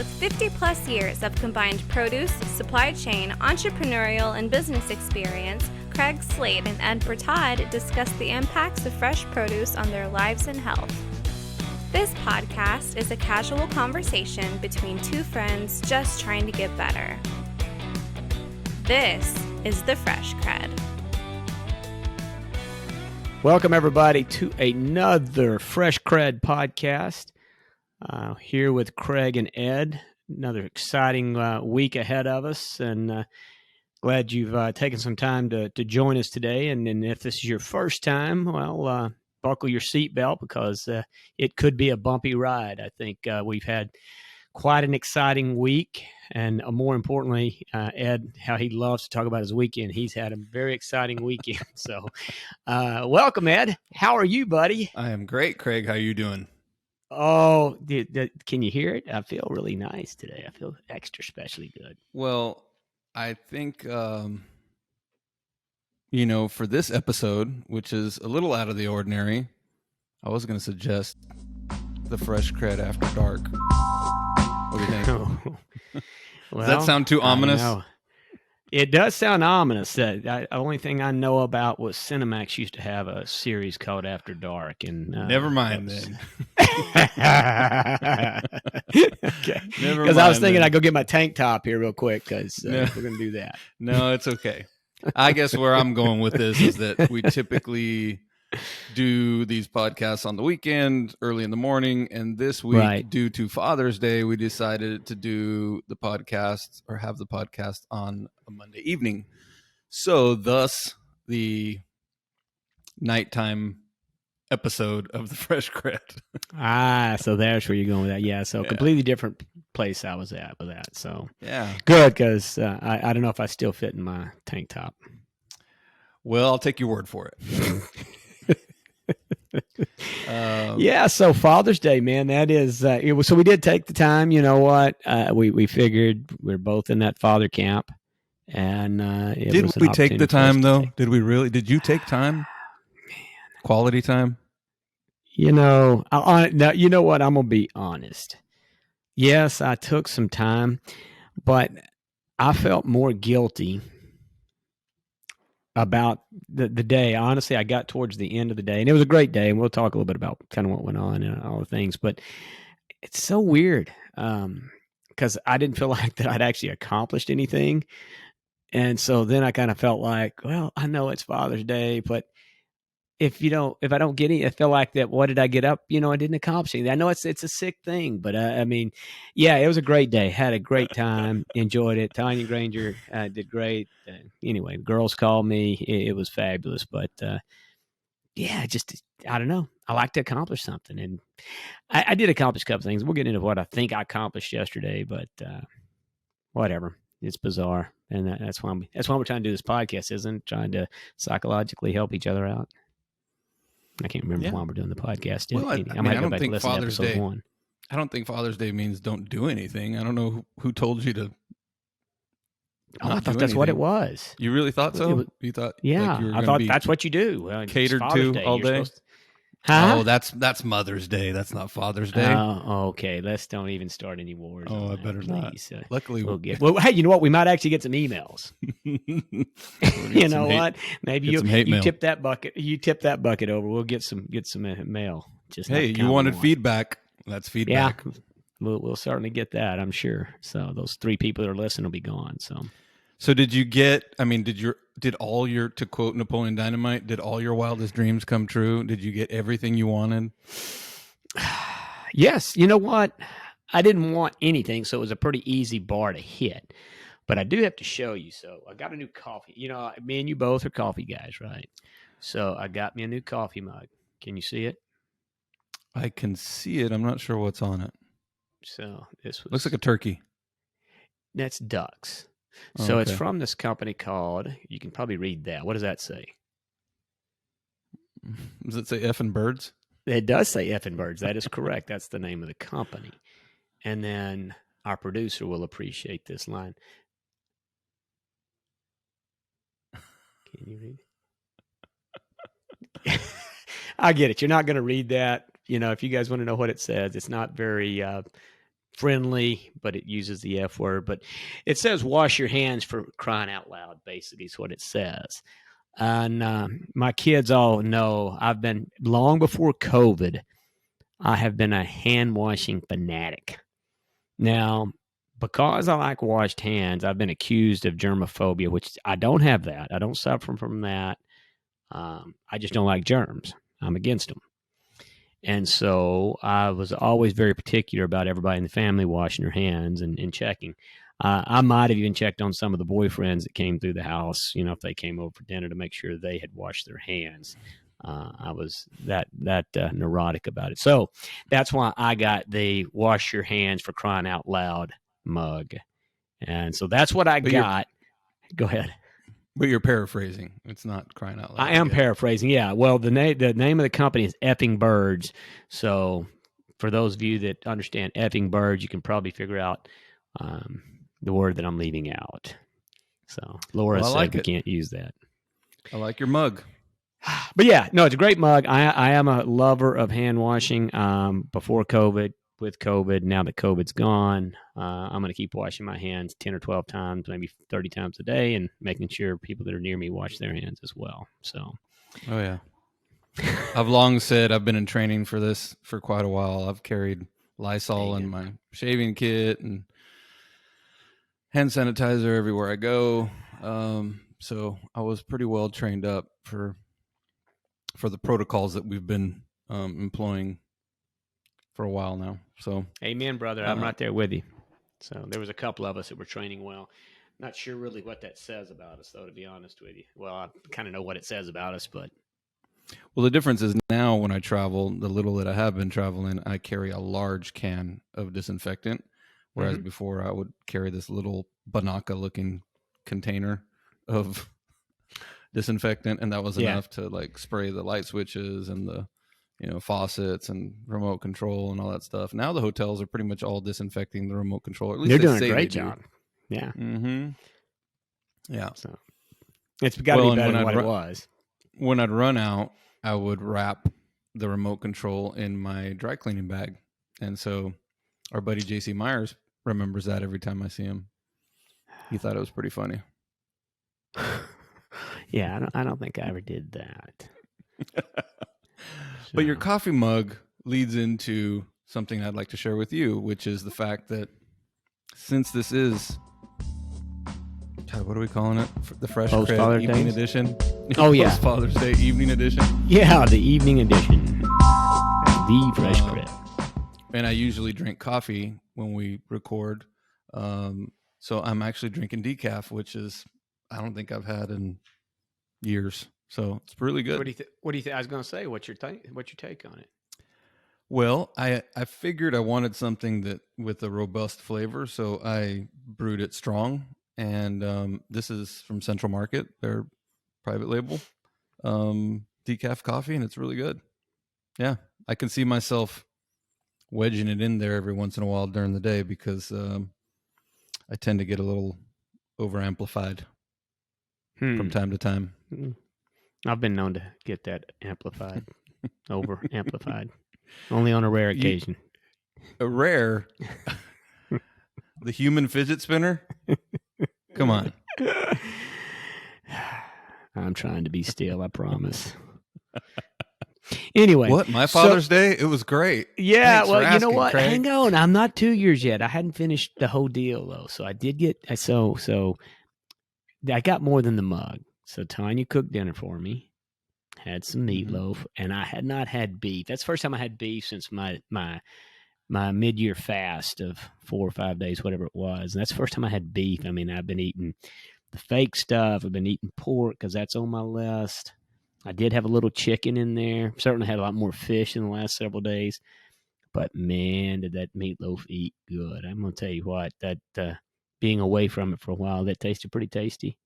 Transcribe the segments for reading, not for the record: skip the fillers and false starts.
With 50 plus years of combined produce, supply chain, entrepreneurial, and business experience, CrEd, Slate and Ed Bertaud discuss the impacts of fresh produce on their lives and health. This podcast is a casual conversation between two friends just trying to get better. This is the Fresh CrEd. Welcome, everybody, to another Fresh CrEd podcast. Here with Craig and Ed. Another exciting week ahead of us, and glad you've taken some time to join us today. And if this is your first time, well, buckle your seatbelt because it could be a bumpy ride. I think we've had quite an exciting week, and more importantly, Ed, how he loves to talk about his weekend. He's had a very exciting weekend. So welcome, Ed. How are you, buddy? I am great, Craig. How are you doing? Oh, can you hear it? I feel really nice today. I feel extra specially good. Well, I think, for this episode, which is a little out of the ordinary, I was going to suggest the Fresh CrEd After Dark. What do you think? Well, Does that sound too ominous? It does sound ominous. The only thing I know about was Cinemax used to have a series called After Dark, and never mind then. Okay, because I was thinking I'd go get my tank top here real quick because we're going to do that. No, it's okay. I guess where I'm going with this is that we typically do these podcasts on the weekend, early in the morning, and this week, Right. due to Father's Day, we decided to do the podcast or have the podcast on a Monday evening. So thus the nighttime episode of the Fresh CrEd. So there's where you're going with that. Yeah, so completely different place I was at with that. So yeah, good, because I don't know if I still fit in my tank top. Well, I'll take your word for it. Yeah, so Father's Day, man, that is so we did take the time. You know what, we figured we're both in that father camp, and did we take the time though? Did we really? Did you take time? Man, quality time. You know, now you know what, I'm gonna be honest. Yes, I took some time, but I felt more guilty about the day. Honestly, I got towards the end of the day, and it was a great day, and we'll talk a little bit about kind of what went on and all the things, but it's so weird because I didn't feel like that I'd actually accomplished anything. And so then I kind of felt like, well, I know it's Father's Day, but if I don't get it, I feel like that, what did I get up? I didn't accomplish anything. I know it's a sick thing, but I mean, yeah, it was a great day. Had a great time. Enjoyed it. Tanya Granger did great. Anyway, girls called me. It was fabulous. But yeah, I don't know. I like to accomplish something, and I did accomplish a couple things. We'll get into what I think I accomplished yesterday, but whatever. It's bizarre, and that's why we're trying to do this podcast, isn't it? Trying to psychologically help each other out. I can't remember why we're doing the podcast. Well, I might go back and listen to episode 1. I don't think Father's Day means don't do anything. I don't know who told you to. I thought that's what it was. You really thought so? You thought? Yeah, like I thought that's what you do. Catered to all day. Huh? Oh, that's Mother's Day. That's not Father's Day. Okay. Let's don't even start any wars. Oh, I better not. Luckily, we'll get. Well, hey, you know what? We might actually get some emails. You know what? Maybe you tip that bucket. You tip that bucket over. We'll get some mail. Just hey, you wanted feedback. That's feedback. Yeah, we'll certainly get that, I'm sure. So those 3 people that are listening will be gone. So did you get? I mean, did all your, to quote Napoleon Dynamite, did all your wildest dreams come true? Did you get everything you wanted? Yes. You know what? I didn't want anything, so it was a pretty easy bar to hit. But I do have to show you. So I got a new coffee. Me and you both are coffee guys, right? So I got me a new coffee mug. Can you see it? I can see it. I'm not sure what's on it. So this looks like a turkey. That's ducks. So It's from this company called, you can probably read that. What does that say? Does it say effing birds? It does say effing birds. That is correct. That's the name of the company. And then our producer will appreciate this line. Can you read it? I get it. You're not going to read that. If you guys want to know what it says, it's not very friendly, but it uses the F word. But it says wash your hands, for crying out loud, basically, is what it says. And my kids all know I've been, long before COVID, I have been a hand washing fanatic. Now, because I like washed hands, I've been accused of germophobia, which I don't have that. I don't suffer from that. I just don't like germs. I'm against them. And so I was always very particular about everybody in the family washing their hands and checking. I might have even checked on some of the boyfriends that came through the house, if they came over for dinner, to make sure they had washed their hands. I was that neurotic about it. So that's why I got the wash your hands, for crying out loud mug. And so that's what I got. Go ahead. But you're paraphrasing. It's not crying out loud. I am paraphrasing. Yeah. Well, the name of the company is Effing Birds. So for those of you that understand Effing Birds, you can probably figure out the word that I'm leaving out. So Laura said we can't use that. I like your mug. But yeah, no, it's a great mug. I am a lover of hand washing. Before COVID, with COVID, now that COVID's gone, I'm going to keep washing my hands 10 or 12 times, maybe 30 times a day, and making sure people that are near me wash their hands as well. So, oh yeah, I've long said I've been in training for this for quite a while. I've carried Lysol in my shaving kit and hand sanitizer everywhere I go. So I was pretty well trained up for the protocols that we've been employing for a while now. So amen, brother. I'm right there with you. So there was a couple of us that were training well. Not sure really what that says about us, though, to be honest with you. Well, I kind of know what it says about us, but. Well, the difference is now when I travel, the little that I have been traveling, I carry a large can of disinfectant, whereas before I would carry this little Banaka-looking container of disinfectant, and that was enough to like spray the light switches and the faucets and remote control and all that stuff. Now the hotels are pretty much all disinfecting the remote control. At least they're doing a great job. Yeah. Mm-hmm. Yeah. So it's got to be better than what it was. When I'd run out, I would wrap the remote control in my dry cleaning bag. And so our buddy JC Myers remembers that every time I see him. He thought it was pretty funny. Yeah, I don't think I ever did that. But your coffee mug leads into something I'd like to share with you, which is the fact that since this is, what are we calling it? The Fresh CrEd Evening Edition? Oh, yeah. Post-Father's Day Evening Edition? Yeah, the Evening Edition. The Fresh CrEd. And I usually drink coffee when we record. So I'm actually drinking decaf, which is, I don't think I've had in years. So it's really good. What do you think? I was going to say, what's your take on it? Well, I figured I wanted something that with a robust flavor, so I brewed it strong. And this is from Central Market, their private label decaf coffee, and it's really good. Yeah, I can see myself wedging it in there every once in a while during the day because I tend to get a little over amplified from time to time. I've been known to get that amplified, over amplified, only on a rare occasion. A rare? The human fidget spinner? Come on. I'm trying to be still, I promise. Anyway. What? My Father's Day? It was great. Yeah, Thanks well, you know what? Craig. Hang on. I'm not 2 years yet. I hadn't finished the whole deal, though. So I did get, so I got more than the mug. So Tanya cooked dinner for me, had some meatloaf, and I had not had beef. That's the first time I had beef since my mid-year fast of 4 or 5 days, whatever it was. And that's the first time I had beef. I mean, I've been eating the fake stuff. I've been eating pork because that's on my list. I did have a little chicken in there. Certainly had a lot more fish in the last several days. But, man, did that meatloaf eat good. I'm going to tell you what, that being away from it for a while, that tasted pretty tasty.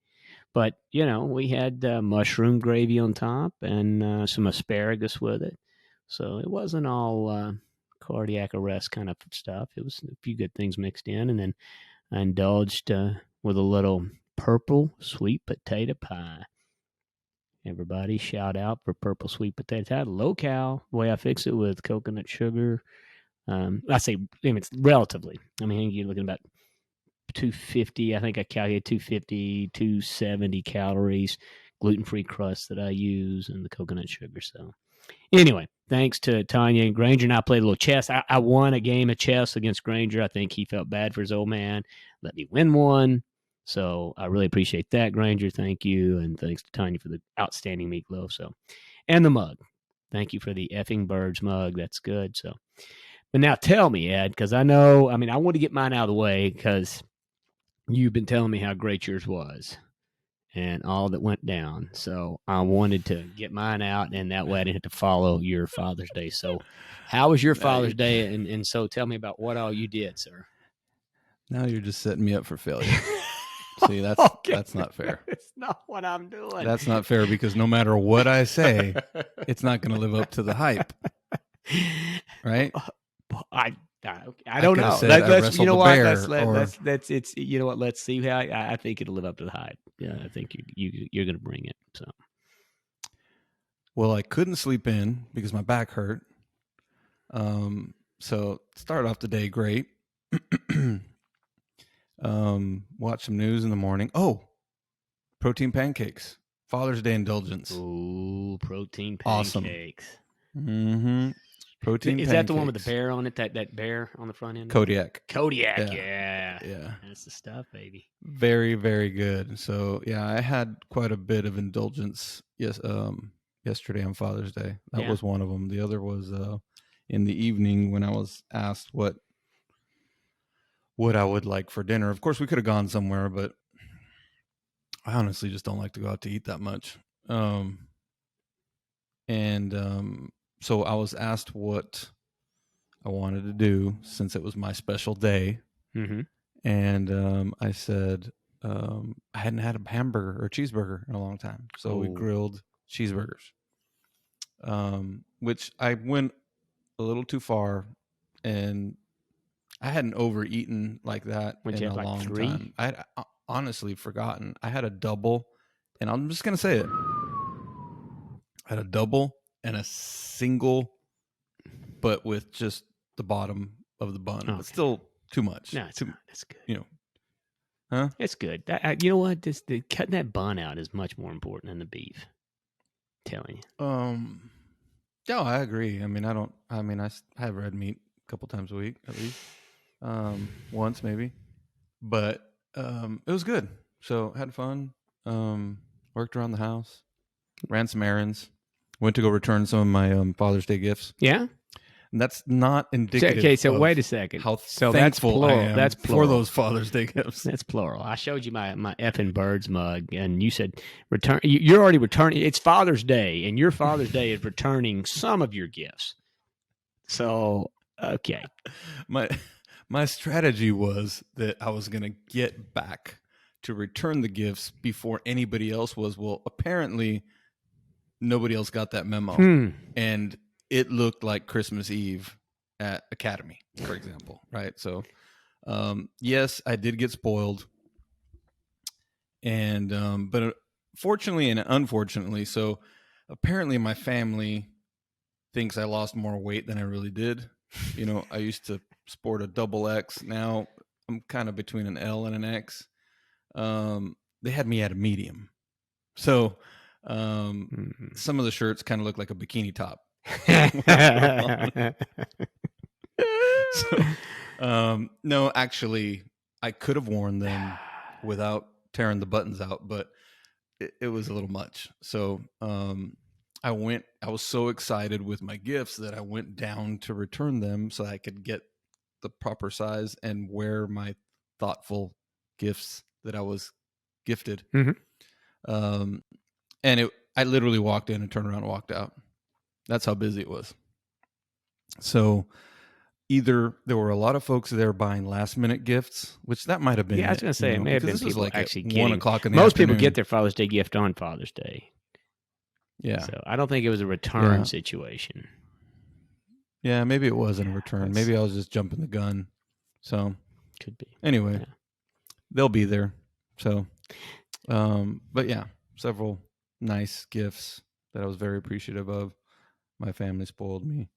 But, we had mushroom gravy on top and some asparagus with it. So it wasn't all cardiac arrest kind of stuff. It was a few good things mixed in. And then I indulged with a little purple sweet potato pie. Everybody shout out for purple sweet potato pie. Low-cal, the way I fix it with coconut sugar, I say, it's relatively. I mean, you're looking about 250. I think I calculated 250, 270 calories, gluten-free crust that I use, and the coconut sugar. So anyway, thanks to Tanya and Granger, and I played a little chess. I won a game of chess against Granger. I think he felt bad for his old man. Let me win one. So I really appreciate that, Granger. Thank you. And thanks to Tanya for the outstanding meatloaf. So, and the mug. Thank you for the effing birds mug. That's good. So, but now tell me, Ed, because I know, I want to get mine out of the way because you've been telling me how great yours was and all that went down. So I wanted to get mine out, and that way I didn't have to follow your Father's Day. So how was your Father's Day? And so tell me about what all you did, sir. Now you're just setting me up for failure. See, that's not fair. It's not what I'm doing. That's not fair because no matter what I say, it's not going to live up to the hype. Right? I don't know. Let's, you know what? It's you know what? Let's see how I think it'll live up to the hype. Yeah, I think you're going to bring it. So, well, I couldn't sleep in because my back hurt. So started off the day great. Watch some news in the morning. Oh, protein pancakes, Father's Day indulgence. Ooh, protein Awesome. pancakes. Mm-hmm. Protein. Is pancakes. that the one with the bear on it? That bear on the front end? Kodiak. Yeah. Yeah. That's the stuff, baby. Very, very good. So yeah, I had quite a bit of indulgence. Yes. Yesterday on Father's Day. That was one of them. The other was in the evening when I was asked what I would like for dinner. Of course, we could have gone somewhere, but I honestly just don't like to go out to eat that much. So I was asked what I wanted to do since it was my special day. Mm-hmm. And I said I hadn't had a hamburger or a cheeseburger in a long time. So we grilled cheeseburgers, which I went a little too far, and I hadn't overeaten like that in a long time. I had honestly forgotten. I had a double, and I'm just going to say it. I had a double and a single, but with just the bottom of the bun. Okay. But still too much. No, it's not. That's good. You know, huh? It's good. You know what? Cutting that bun out is much more important than the beef. I'm telling you. No, I agree. I have red meat a couple times a week at least. Once maybe, but it was good. So had fun. Worked around the house, ran some errands, went to go return some of my Father's Day gifts. Yeah, and that's not indicative. Okay, so wait a second. How thankful I am that's plural. for those Father's Day gifts. That's plural. I showed you my effing birds mug, and you said return. You're already returning. It's Father's Day, and your Father's Day is returning some of your gifts. So okay, My strategy was that I was going to get back to return the gifts before anybody else was. Well, apparently nobody else got that memo. And it looked like Christmas Eve at Academy, for example. Right. So, yes, I did get spoiled. And, but fortunately and unfortunately, so apparently my family thinks I lost more weight than I really did. You know, I used to sport a double X. Now I'm kind of between an L and an X. They had me at a medium. So some of the shirts kind of look like a bikini top. No, actually, I could have worn them without tearing the buttons out, but it was a little much. So I was so excited with my gifts that I went down to return them so I could get the proper size and wear my thoughtful gifts that I was gifted. Mm-hmm. And I literally walked in and turned around and walked out. That's how busy it was. So either there were a lot of folks there buying last minute gifts, which that might have been. Yeah, I was going to say, it may have been people like actually at getting. 1 o'clock in the Most afternoon. people get their Father's Day gift on Father's Day. Yeah. So I don't think it was a return situation. Yeah, maybe it wasn't a return. Maybe I was just jumping the gun. So could be. Anyway, they'll be there. So, but yeah, several nice gifts that I was very appreciative of. My family spoiled me,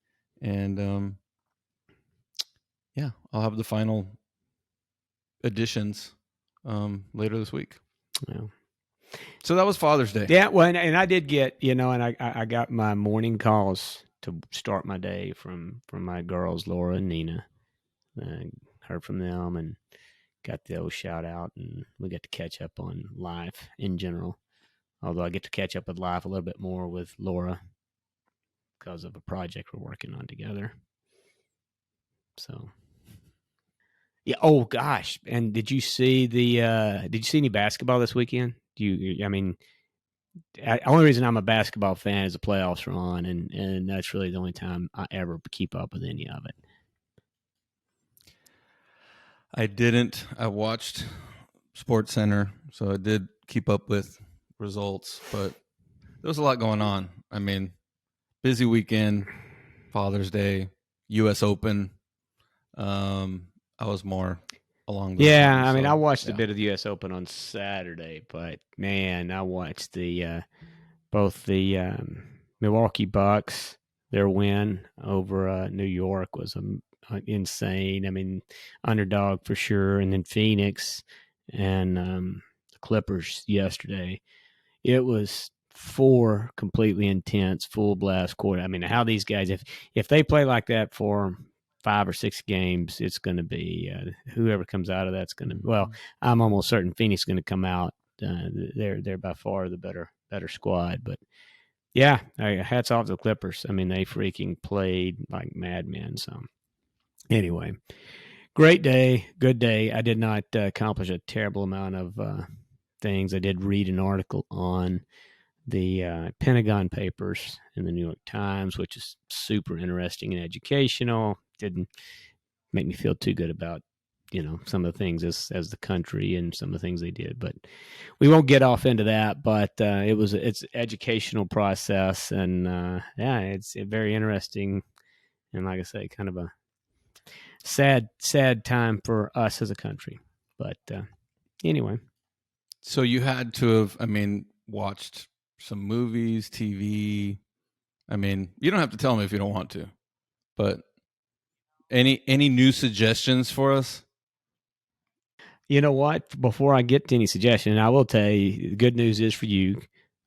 and yeah, I'll have the final editions later this week. Well, So that was Father's Day. yeah, well, and I did get, and I got my morning calls to start my day from my girls, Laura and Nina. Heard from them and got the old shout out, and we got to catch up on life in general. Although I get to catch up with life a little bit more with Laura because of a project we're working on together. So, yeah. Oh gosh, and did you see any basketball this weekend? I mean, only reason I'm a basketball fan is the playoffs are on, and that's really the only time I ever keep up with any of it. I didn't. I watched Sports Center, so I did keep up with results, but there was a lot going on. I mean, busy weekend, Father's Day, U.S. Open. I was more along those Yeah, lines. I mean, So, I watched a yeah. bit of the U.S. Open on Saturday, but man, I watched both the Milwaukee Bucks. Their win over New York was insane. I mean, underdog for sure, and then Phoenix and the Clippers yesterday. It was four completely intense, full blast quarter. I mean, how these guys, if they play like that for 5 or 6 games, it's going to be whoever comes out of that's going to. Well, I'm almost certain Phoenix is going to come out. They're by far the better squad, but yeah, hats off to the Clippers. I mean, they freaking played like madmen. So anyway, great day, good day. I did not accomplish a terrible amount of things. I did read an article on the Pentagon Papers in the New York Times, which is super interesting and educational. Didn't make me feel too good about some of the things as the country and some of the things they did, but we won't get off into that. But it's an educational process, and yeah, it's very interesting, and like I say, kind of a sad time for us as a country. But anyway. So you had to have, I mean, watched some movies, TV. I mean, you don't have to tell me if you don't want to, but any new suggestions for us? You know what? Before I get to any suggestion, I will tell you, the good news is for you,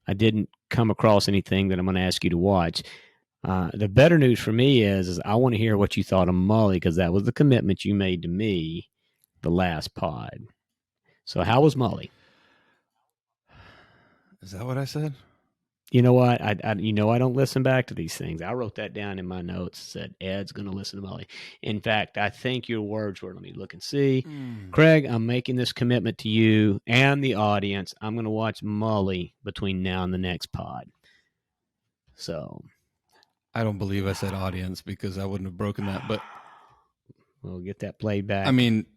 I didn't come across anything that I'm going to ask you to watch. The better news for me is I want to hear what you thought of Molly, because that was the commitment you made to me the last pod. So how was Molly? Is that what I said? You know what? I don't listen back to these things. I wrote that down in my notes. Said Ed's going to listen to Molly. In fact, I think your words were. Let me look and see. Craig, I'm making this commitment to you and the audience. I'm going to watch Molly between now and the next pod. So I don't believe I said audience, because I wouldn't have broken that. But we'll get that played back. I mean,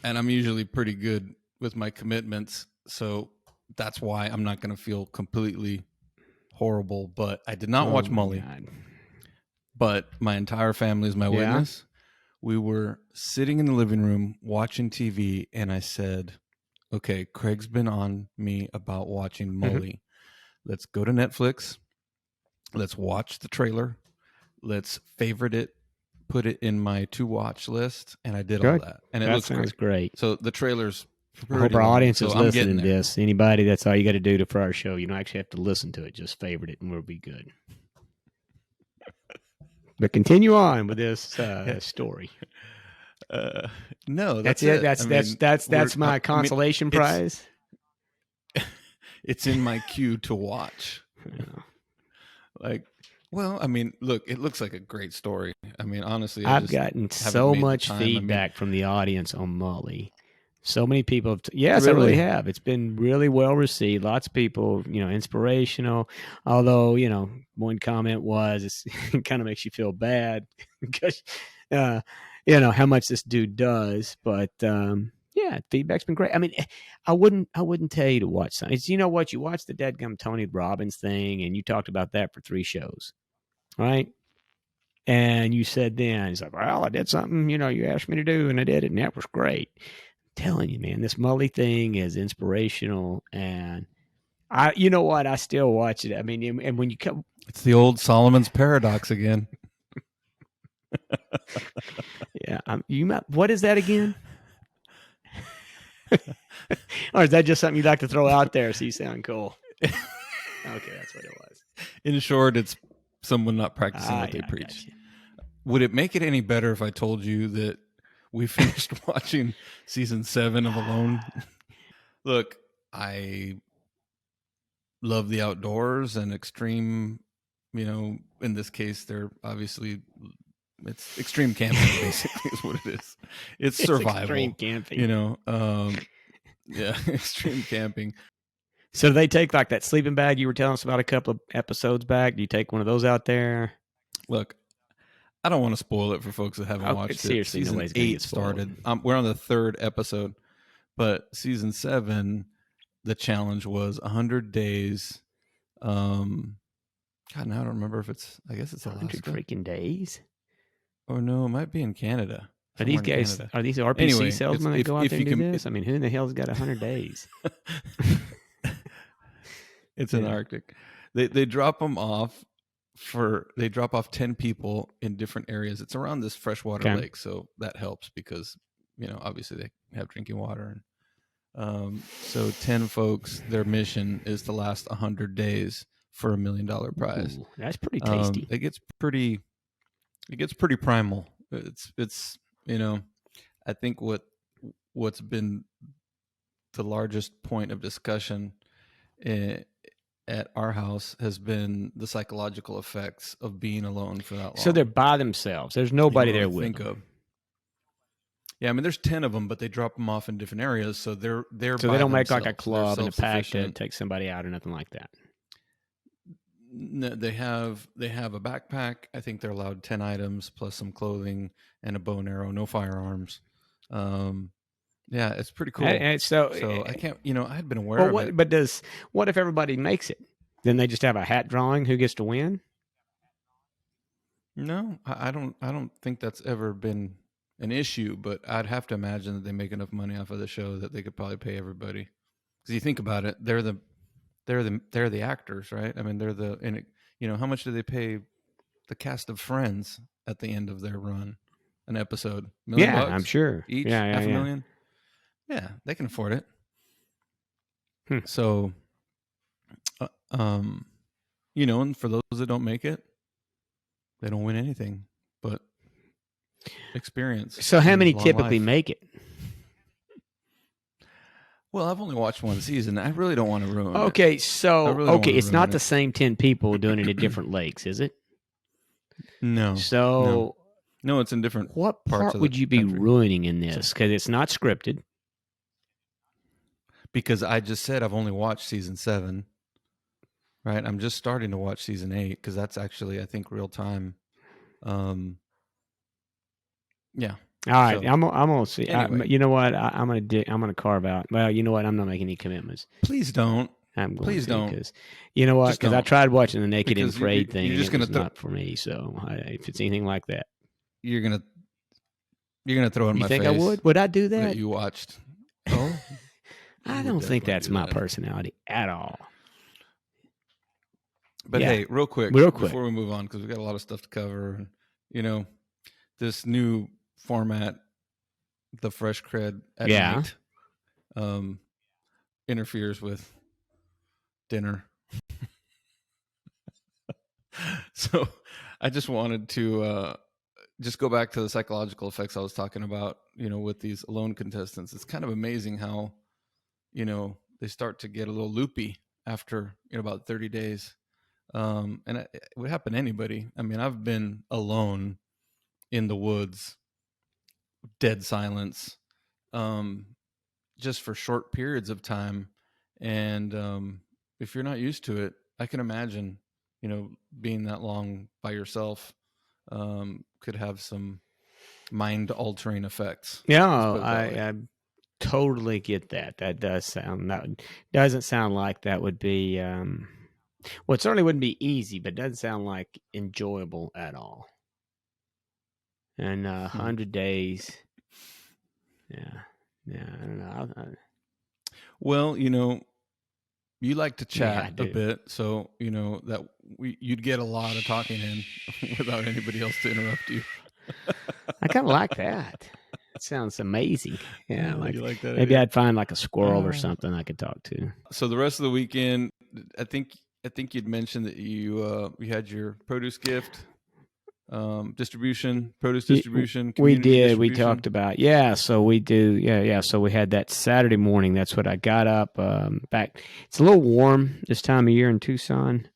and I'm usually pretty good with my commitments, so that's why I'm not going to feel completely horrible. But I did not watch Molly. God. But my entire family is my witness. We were sitting in the living room watching TV, and I said, okay, Craig's been on me about watching Molly. Let's go to Netflix. Let's watch the trailer. Let's favorite it, put it in my to watch list. And I did all that. And it looks great. So the trailer's I hope our audience is listening to there. this. Anybody, that's all you got to do for our show. You don't actually have to listen to it. Just favorite it and we'll be good. But continue on with this story. No, that's it. That's my consolation prize. It's in my queue to watch. Like, well, I mean, look, it looks like a great story. I mean, honestly, I've gotten so much feedback from the audience on Molly. So many people have yes, really? I really have. It's been really well received. Lots of people, inspirational. Although, one comment was it kind of makes you feel bad because, how much this dude does. But yeah, feedback's been great. I mean, I wouldn't tell you to watch something. It's, you know what? You watch the Deadgum Tony Robbins thing, and you talked about that for 3 shows, right? And you said then, he's like, well, I did something, you asked me to do, and I did it, and that was great. Telling you, man, this Molly thing is inspirational, and you know what? I still watch it. I mean, and when you come, it's the old Solomon's paradox again. Yeah. What is that again? Or is that just something you'd like to throw out there so you sound cool? Okay, that's what it was. In short, it's someone not practicing what they Yeah, I preach. gotcha. Would it make it any better if I told you that we finished watching season 7 of Alone? Look, I love the outdoors and extreme, in this case, they're obviously, it's extreme camping, basically, is what it is. It's survival. Extreme camping. Yeah, extreme camping. So do they take like that sleeping bag you were telling us about a couple of episodes back? Do you take one of those out there? Look, I don't want to spoil it for folks that haven't watched seriously, it. Season nobody's gonna 8 get spoiled. started. We're on the 3rd episode, but season 7, the challenge was 100 days. God, now I don't remember if it's. I guess it's 100 Alaska. freaking days. Oh no, it might be in Canada. Are these somewhere in guys? Canada. Are these RPC Anyway, salesmen that if- go out if there and you do can- this? I mean, who in the hell's got 100 days? It's in the Yeah. Arctic. They drop them off they drop off 10 people in different areas. It's around this freshwater Okay. lake, so that helps because obviously they have drinking water. And so 10 folks, their mission is to last 100 days for $1 million prize. Ooh, that's pretty tasty. It gets pretty primal. It's I think what's been the largest point of discussion at our house has been the psychological effects of being alone for that long. So they're by themselves. There's nobody there with them. Yeah, I mean, there's 10 of them, but they drop them off in different areas, so they're So they don't make like a themselves. club They're and a pack to self-sufficient. take somebody out or nothing like that. No, they have a backpack. I think they're allowed 10 items plus some clothing and a bow and arrow. No firearms. Yeah, it's pretty cool. And so I can't. I had been aware of it. But what if everybody makes it? Then they just have a hat drawing who gets to win? No, I don't think that's ever been an issue. But I'd have to imagine that they make enough money off of the show that they could probably pay everybody. Because you think about it, they're the actors, right? I mean, how much do they pay the cast of Friends at the end of their run? An episode, $1 million Yeah, I'm sure. each, Yeah, $500,000. Yeah, they can afford it. So, and for those that don't make it, they don't win anything but experience. So how and many long typically life. make it? Well, I've only watched one season. I really don't want to ruin it. Okay, so I really don't wanna it's ruin not it. the same 10 people doing it at different lakes, is it? No. So No, it's in different what parts part of would the you be country. ruining in this? Because it's not scripted. Because I just said I've only watched season 7. Right? I'm just starting to watch season 8 because that's actually, I think, real time. Yeah. All right, So, I'm gonna see. anyway. You know what? I'm gonna carve out. Well, you know what? I'm not making any commitments. Please don't. I'm going Please to don't. because you know what? Just Because I don't. tried watching the Naked and Because Afraid thing, you're and just it was gonna not for me. So if it's anything like that, You're gonna throw in you my think face. I would? Would I do that? that you watched? Oh, I you don't would think definitely that's do my that. personality at all. But Yeah. hey, real quick before we move on, because we got a lot of stuff to cover. And, this new format, the Fresh CrEd at Yeah. night, interferes with dinner. So I just wanted to just go back to the psychological effects I was talking about, with these alone contestants. It's kind of amazing how, they start to get a little loopy after about 30 days. And it would happen to anybody. I mean, I've been alone in the woods, dead silence, just for short periods of time. And if you're not used to it, I can imagine, being that long by yourself could have some mind altering effects. Yeah, Let's put it that way. I totally get that. That doesn't sound like that would be. Well, it certainly wouldn't be easy, but it doesn't sound like enjoyable at all. And 100 days. Yeah, I don't know. Well, you like to Yeah, I chat do. a bit, so that you'd get a lot of talking in without anybody else to interrupt you. I kind of like that. It sounds amazing. Yeah, Oh, like you like that maybe idea? I'd find like a squirrel or Ah. something I could talk to. So the rest of the weekend, I think you'd mentioned that you had your produce gift, distribution, produce distribution, We community did. We talked distribution. about, yeah. So we do, yeah. So we had that Saturday morning. That's what I got up. Back, it's a little warm this time of year in Tucson.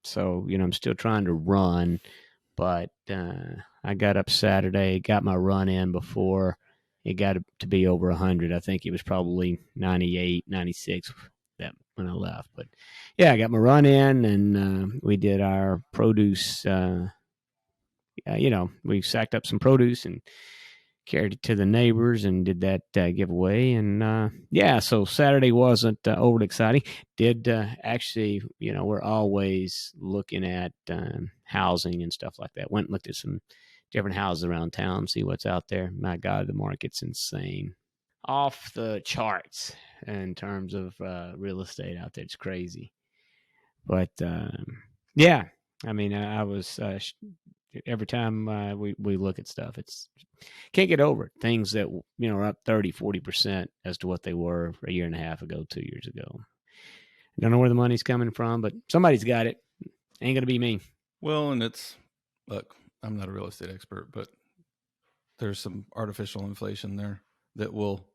So I'm still trying to run, but I got up Saturday, got my run in before it got to be over 100. I think it was probably 98, 96 that when I left. But yeah, I got my run in, and we did our produce. We sacked up some produce and carried it to the neighbors and did that giveaway. And so Saturday wasn't overly exciting. Did actually, we're always looking at housing and stuff like that. Went and looked at some different houses around town, see what's out there. My God, the market's insane. Off the charts in terms of real estate out there. It's crazy. But yeah, I mean, I was every time we look at stuff, it's can't get over it. Things that are up 30-40% as to what they were a year and a half ago, 2 years ago. I don't know where the money's coming from, but somebody's got it. Ain't gonna be me. Well, and look, I'm not a real estate expert, but there's some artificial inflation there that will,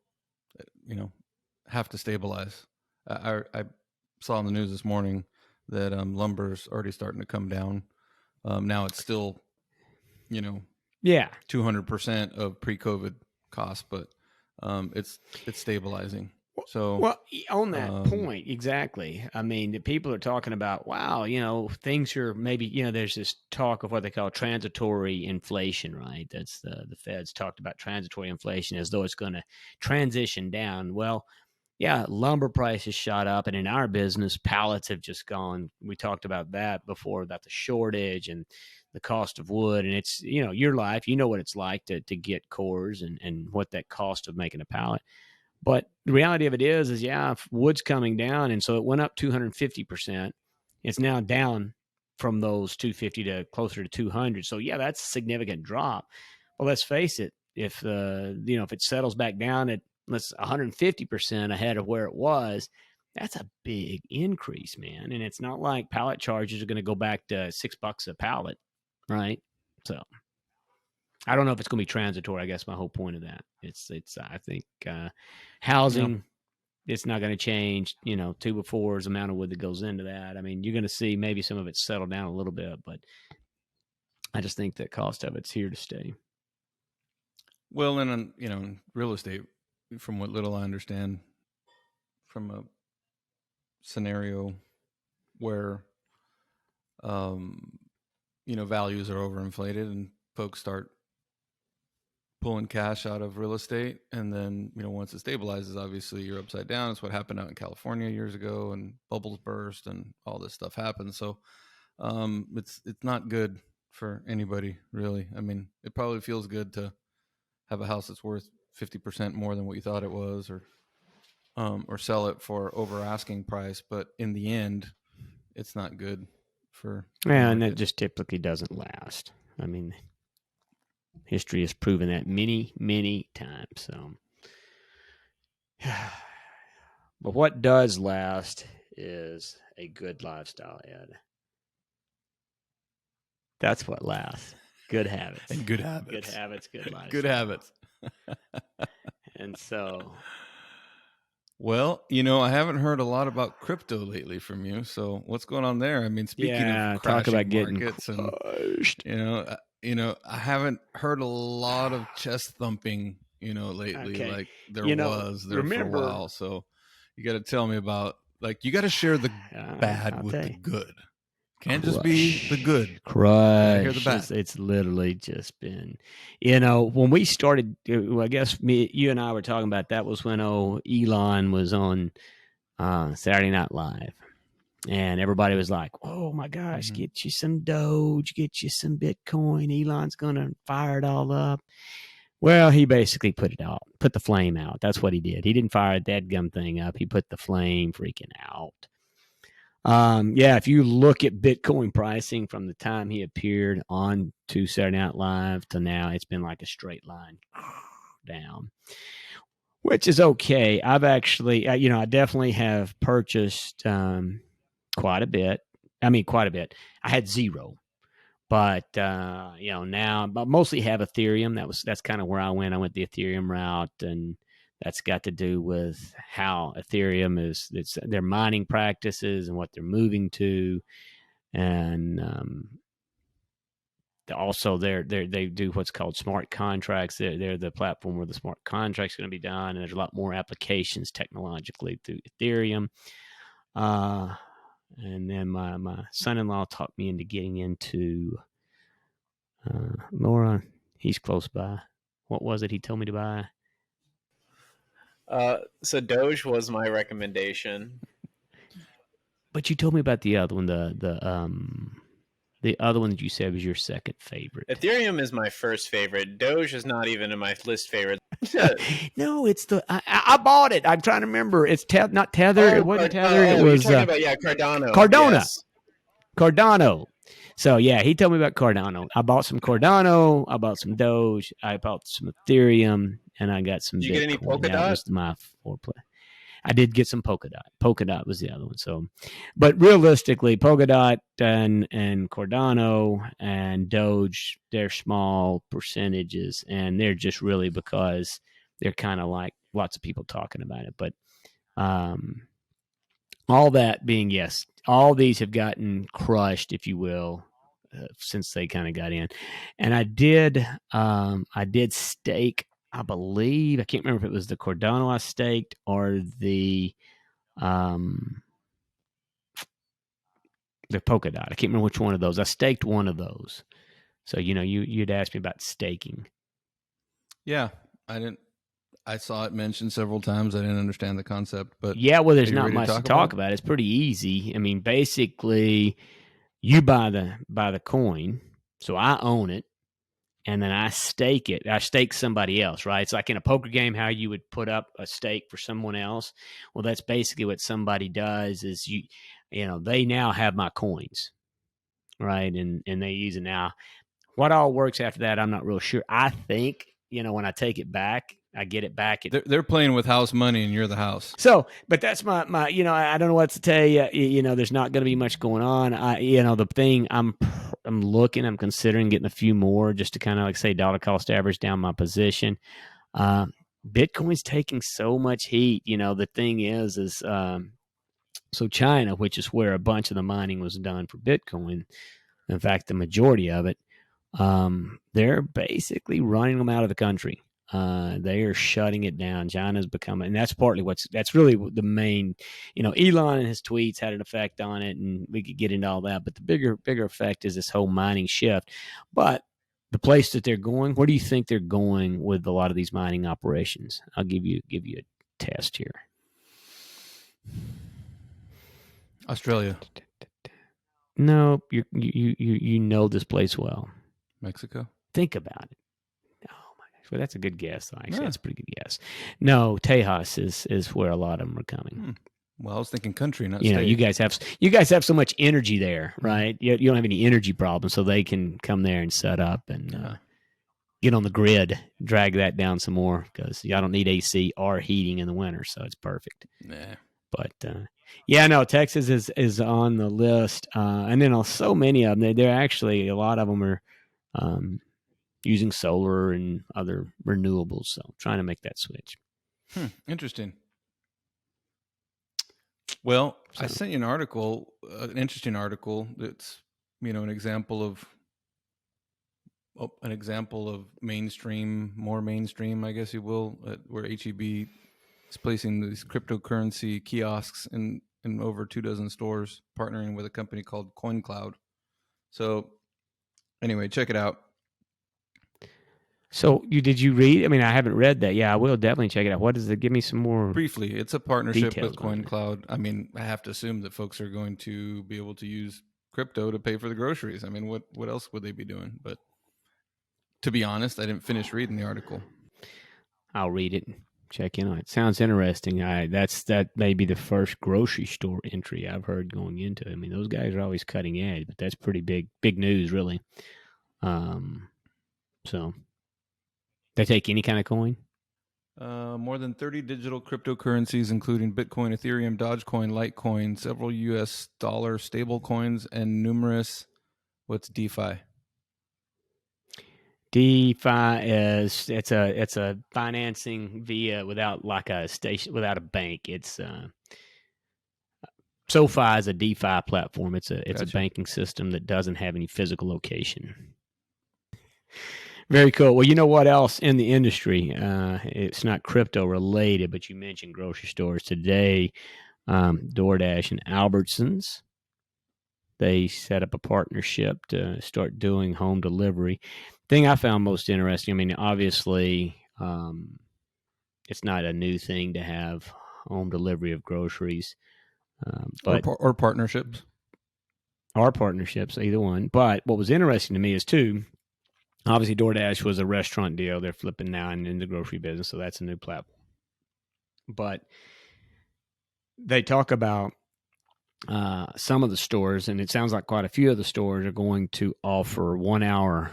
have to stabilize. I saw on the news this morning that lumber's already starting to come down. Now it's still, Yeah, 200% of pre-COVID costs, but it's stabilizing. So, well, on that point, exactly. I mean, the people are talking about, wow, things are maybe, there's this talk of what they call transitory inflation, right? That's the Fed's talked about transitory inflation as though it's going to transition down. Well, yeah, lumber prices shot up, and in our business, pallets have just gone. We talked about that before, about the shortage and the cost of wood, and it's your life. You know what it's like to get cores and what that cost of making a pallet. But the reality of it is yeah, wood's coming down, and so it went up 250%. It's now down from those 250 to closer to 200. So yeah, that's a significant drop. But let's face it, if if it settles back down at let's 150% ahead of where it was, that's a big increase, man. And it's not like pallet charges are going to go back to $6 a pallet, right? So I don't know if it's going to be transitory. I guess my whole point of that it's I think housing. It's not going to change, 2x4 is the amount of wood that goes into that. I mean, you're going to see maybe some of it settle down a little bit, but I just think the cost of it's here to stay. Well, and real estate, from what little I understand, from a scenario where, values are overinflated and folks start pulling cash out of real estate, and then once it stabilizes, obviously you're upside down. It's what happened out in California years ago, and bubbles burst and all this stuff happens. So it's not good for anybody, really. I mean, it probably feels good to have a house that's worth 50% more than what you thought it was, or sell it for over asking price, but in the end it's not good for and that just typically doesn't last. I mean, history has proven that many times. So, but what does last is a good lifestyle, Ed. That's what lasts. Good habits. And good habits. Good habits, good lifestyle. Good habits. And so, well, I haven't heard a lot about crypto lately from you. So what's going on there? I mean, speaking of talk about getting markets, crushed. and I haven't heard a lot of chest thumping, lately. Okay. Like there was for a while. So you got to tell me about, like, you got to share the bad with the good. Can't just be the good. Crush. Hear the bad. It's literally just been, when we started, I guess you and I were talking about, that was when Elon was on Saturday Night Live. And everybody was like, oh my gosh, get you some Doge, get you some Bitcoin. Elon's going to fire it all up. Well, he basically put the flame out. That's what he did. He didn't fire that gum thing up. He put the flame freaking out. Yeah, if you look at Bitcoin pricing from the time he appeared on to Saturday Night Live to now, it's been like a straight line down, which is okay. I've actually, I definitely have purchased quite a bit. I mean, quite a bit. I had zero, but now, but mostly have Ethereum. That's kind of where I went. I went the Ethereum route, and that's got to do with how Ethereum it's their mining practices and what they're moving to, and also they do what's called smart contracts. They're the platform where the smart contracts are going to be done, and there's a lot more applications technologically through Ethereum. And then my son-in-law talked me into getting into Laura. He's close by. What was it he told me to buy? So Doge was my recommendation. But you told me about the other one, the other one that you said was your second favorite. Ethereum is my first favorite. Doge is not even in my list favorite. No, it's I bought it. I'm trying to remember. It's not Tether. It wasn't Tether. It was you're talking about Cardano. Cardano. Yes. Cardano. So yeah, he told me about Cardano. I bought some Cardano. I bought some Doge. I bought some Ethereum, and I got some. Did you Bitcoin. get any Polkadot? That was my foreplay. I did get some Polkadot. Polkadot was the other one. So, but realistically, Polkadot and Cardano and Doge, they're small percentages, and they're just really because they're kind of like lots of people talking about it. But all that being, yes, all these have gotten crushed, if you will, since they kind of got in. And I did stake, I believe, I can't remember if it was the Cardano I staked or the Polkadot. I can't remember which one of those. I staked one of those. So, you'd asked me about staking. Yeah, I saw it mentioned several times. I didn't understand the concept, but yeah, well, there's not much to talk about. It's pretty easy. I mean, basically, you buy the coin, so I own it, and then I stake it. I stake somebody else, right? It's like in a poker game, how you would put up a stake for someone else. Well, that's basically what somebody does. Is they now have my coins, right? And they use it now. What all works after that, I'm not real sure. I think, when I take it back, I get it back. They're playing with house money, and you're the house. So, but that's my I don't know what to tell you. There's not going to be much going on. The thing I'm considering getting a few more just to kind of like say dollar cost average down my position. Bitcoin's taking so much heat. The thing is so China, which is where a bunch of the mining was done for Bitcoin, in fact, the majority of it, they're basically running them out of the country. They are shutting it down. China's becoming, and that's partly that's really the main, Elon and his tweets had an effect on it, and we could get into all that. But the bigger effect is this whole mining shift. But the place that they're going, where do you think they're going with a lot of these mining operations? I'll give you a test here. Australia. No, you know this place well. Mexico. Think about it. Oh my gosh, well that's a good guess. Actually, that's a pretty good guess. No, Tejas is where a lot of them are coming. Well, I was thinking country, not state. You guys have so much energy there, right? You don't have any energy problems, so they can come there and set up and get on the grid, drag that down some more because y'all don't need AC or heating in the winter, so it's perfect. Nah. But no, Texas is on the list, and then so many of them. They're actually a lot of them are using solar and other renewables. So trying to make that switch. Interesting. Well, I sent you an article, an interesting article. That's an example of more mainstream, I guess you will, where HEB is placing these cryptocurrency kiosks in over 24 stores, partnering with a company called CoinCloud. So anyway, check it out. So did you read? I mean, I haven't read that. Yeah, I will definitely check it out. What is it? Give me some more. Briefly, it's a partnership with CoinCloud. I mean, I have to assume that folks are going to be able to use crypto to pay for the groceries. I mean, what else would they be doing? But to be honest, I didn't finish reading the article. I'll read it. check in on it. Sounds interesting. That may be the first grocery store entry I've heard going into. I mean, those guys are always cutting edge, but that's pretty big news, really. So they take any kind of coin. More than 30 digital cryptocurrencies, including Bitcoin, Ethereum, Dogecoin, Litecoin, several U.S. dollar stable coins, and numerous. What's DeFi? DeFi is it's a financing without like a station, without a bank. It's SoFi is a DeFi platform. It's a Gotcha. banking system that doesn't have any physical location. Very cool. Well, you know what else in the industry? It's not crypto related, but you mentioned grocery stores today. DoorDash and Albertsons, they set up a partnership to start doing home delivery. Thing I found most interesting, I mean, obviously, it's not a new thing to have home delivery of groceries, but or partnerships. Our partnerships, either one. But what was interesting to me is, too, obviously DoorDash was a restaurant deal. They're flipping now in the grocery business, so that's a new platform. But they talk about some of the stores, and it sounds like quite a few of the stores are going to offer 1 hour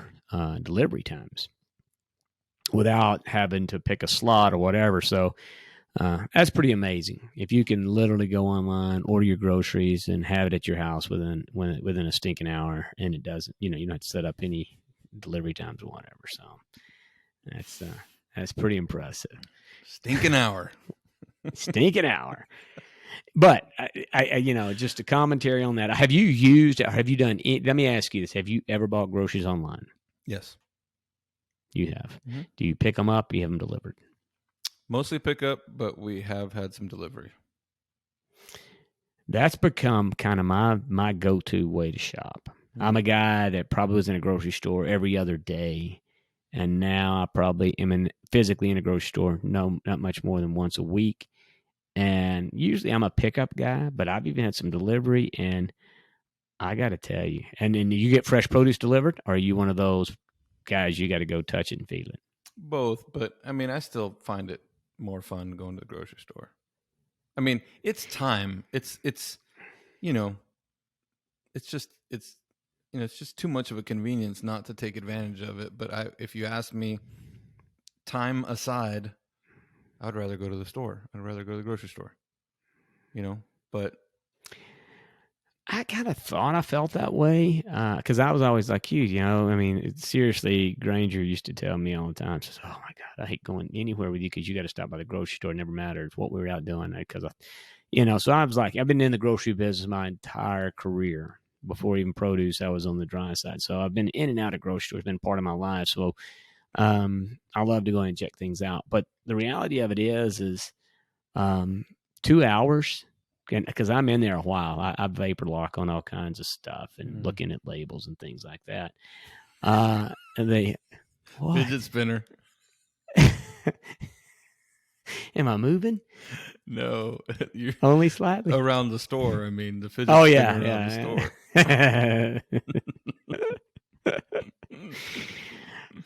delivery times without having to pick a slot or whatever. So that's pretty amazing. If you can literally go online, order your groceries, and have it at your house within a stinking hour, and it doesn't, you don't have to set up any delivery times or whatever. So that's pretty impressive. Stinking hour. Stinking hour. But I just a commentary on that. Have you done? Let me ask you this: have you ever bought groceries online? Yes. You have. Mm-hmm. Do you pick them up? Or you have them delivered? Mostly pick up, but we have had some delivery. That's become kind of my go-to way to shop. Mm-hmm. I'm a guy that probably was in a grocery store every other day, and now I probably am physically in a grocery store not much more than once a week. And usually I'm a pickup guy, but I've even had some delivery, and I got to tell you, and then you get fresh produce delivered, or are you one of those guys you got to go touch it and feel it? Both, but I mean, I still find it more fun going to the grocery store. I mean, it's time. It's just too much of a convenience not to take advantage of it. But if you ask me, time aside, I'd rather go to the store. I'd rather go to the grocery store. But I kind of thought I felt that way because I was always like you, I mean, seriously, Granger used to tell me all the time, says, "Oh my God, I hate going anywhere with you because you got to stop by the grocery store. It never matters what we were out doing." Because, so I was like, I've been in the grocery business my entire career. Before even produce, I was on the dry side. So I've been in and out of grocery stores, been part of my life. So I love to go and check things out. But the reality of it is 2 hours. Because I'm in there a while. I vapor lock on all kinds of stuff and looking at labels and things like that. And they fidget spinner. Am I moving? No, you're only slightly around the store. I mean, the fidget spinner around the store.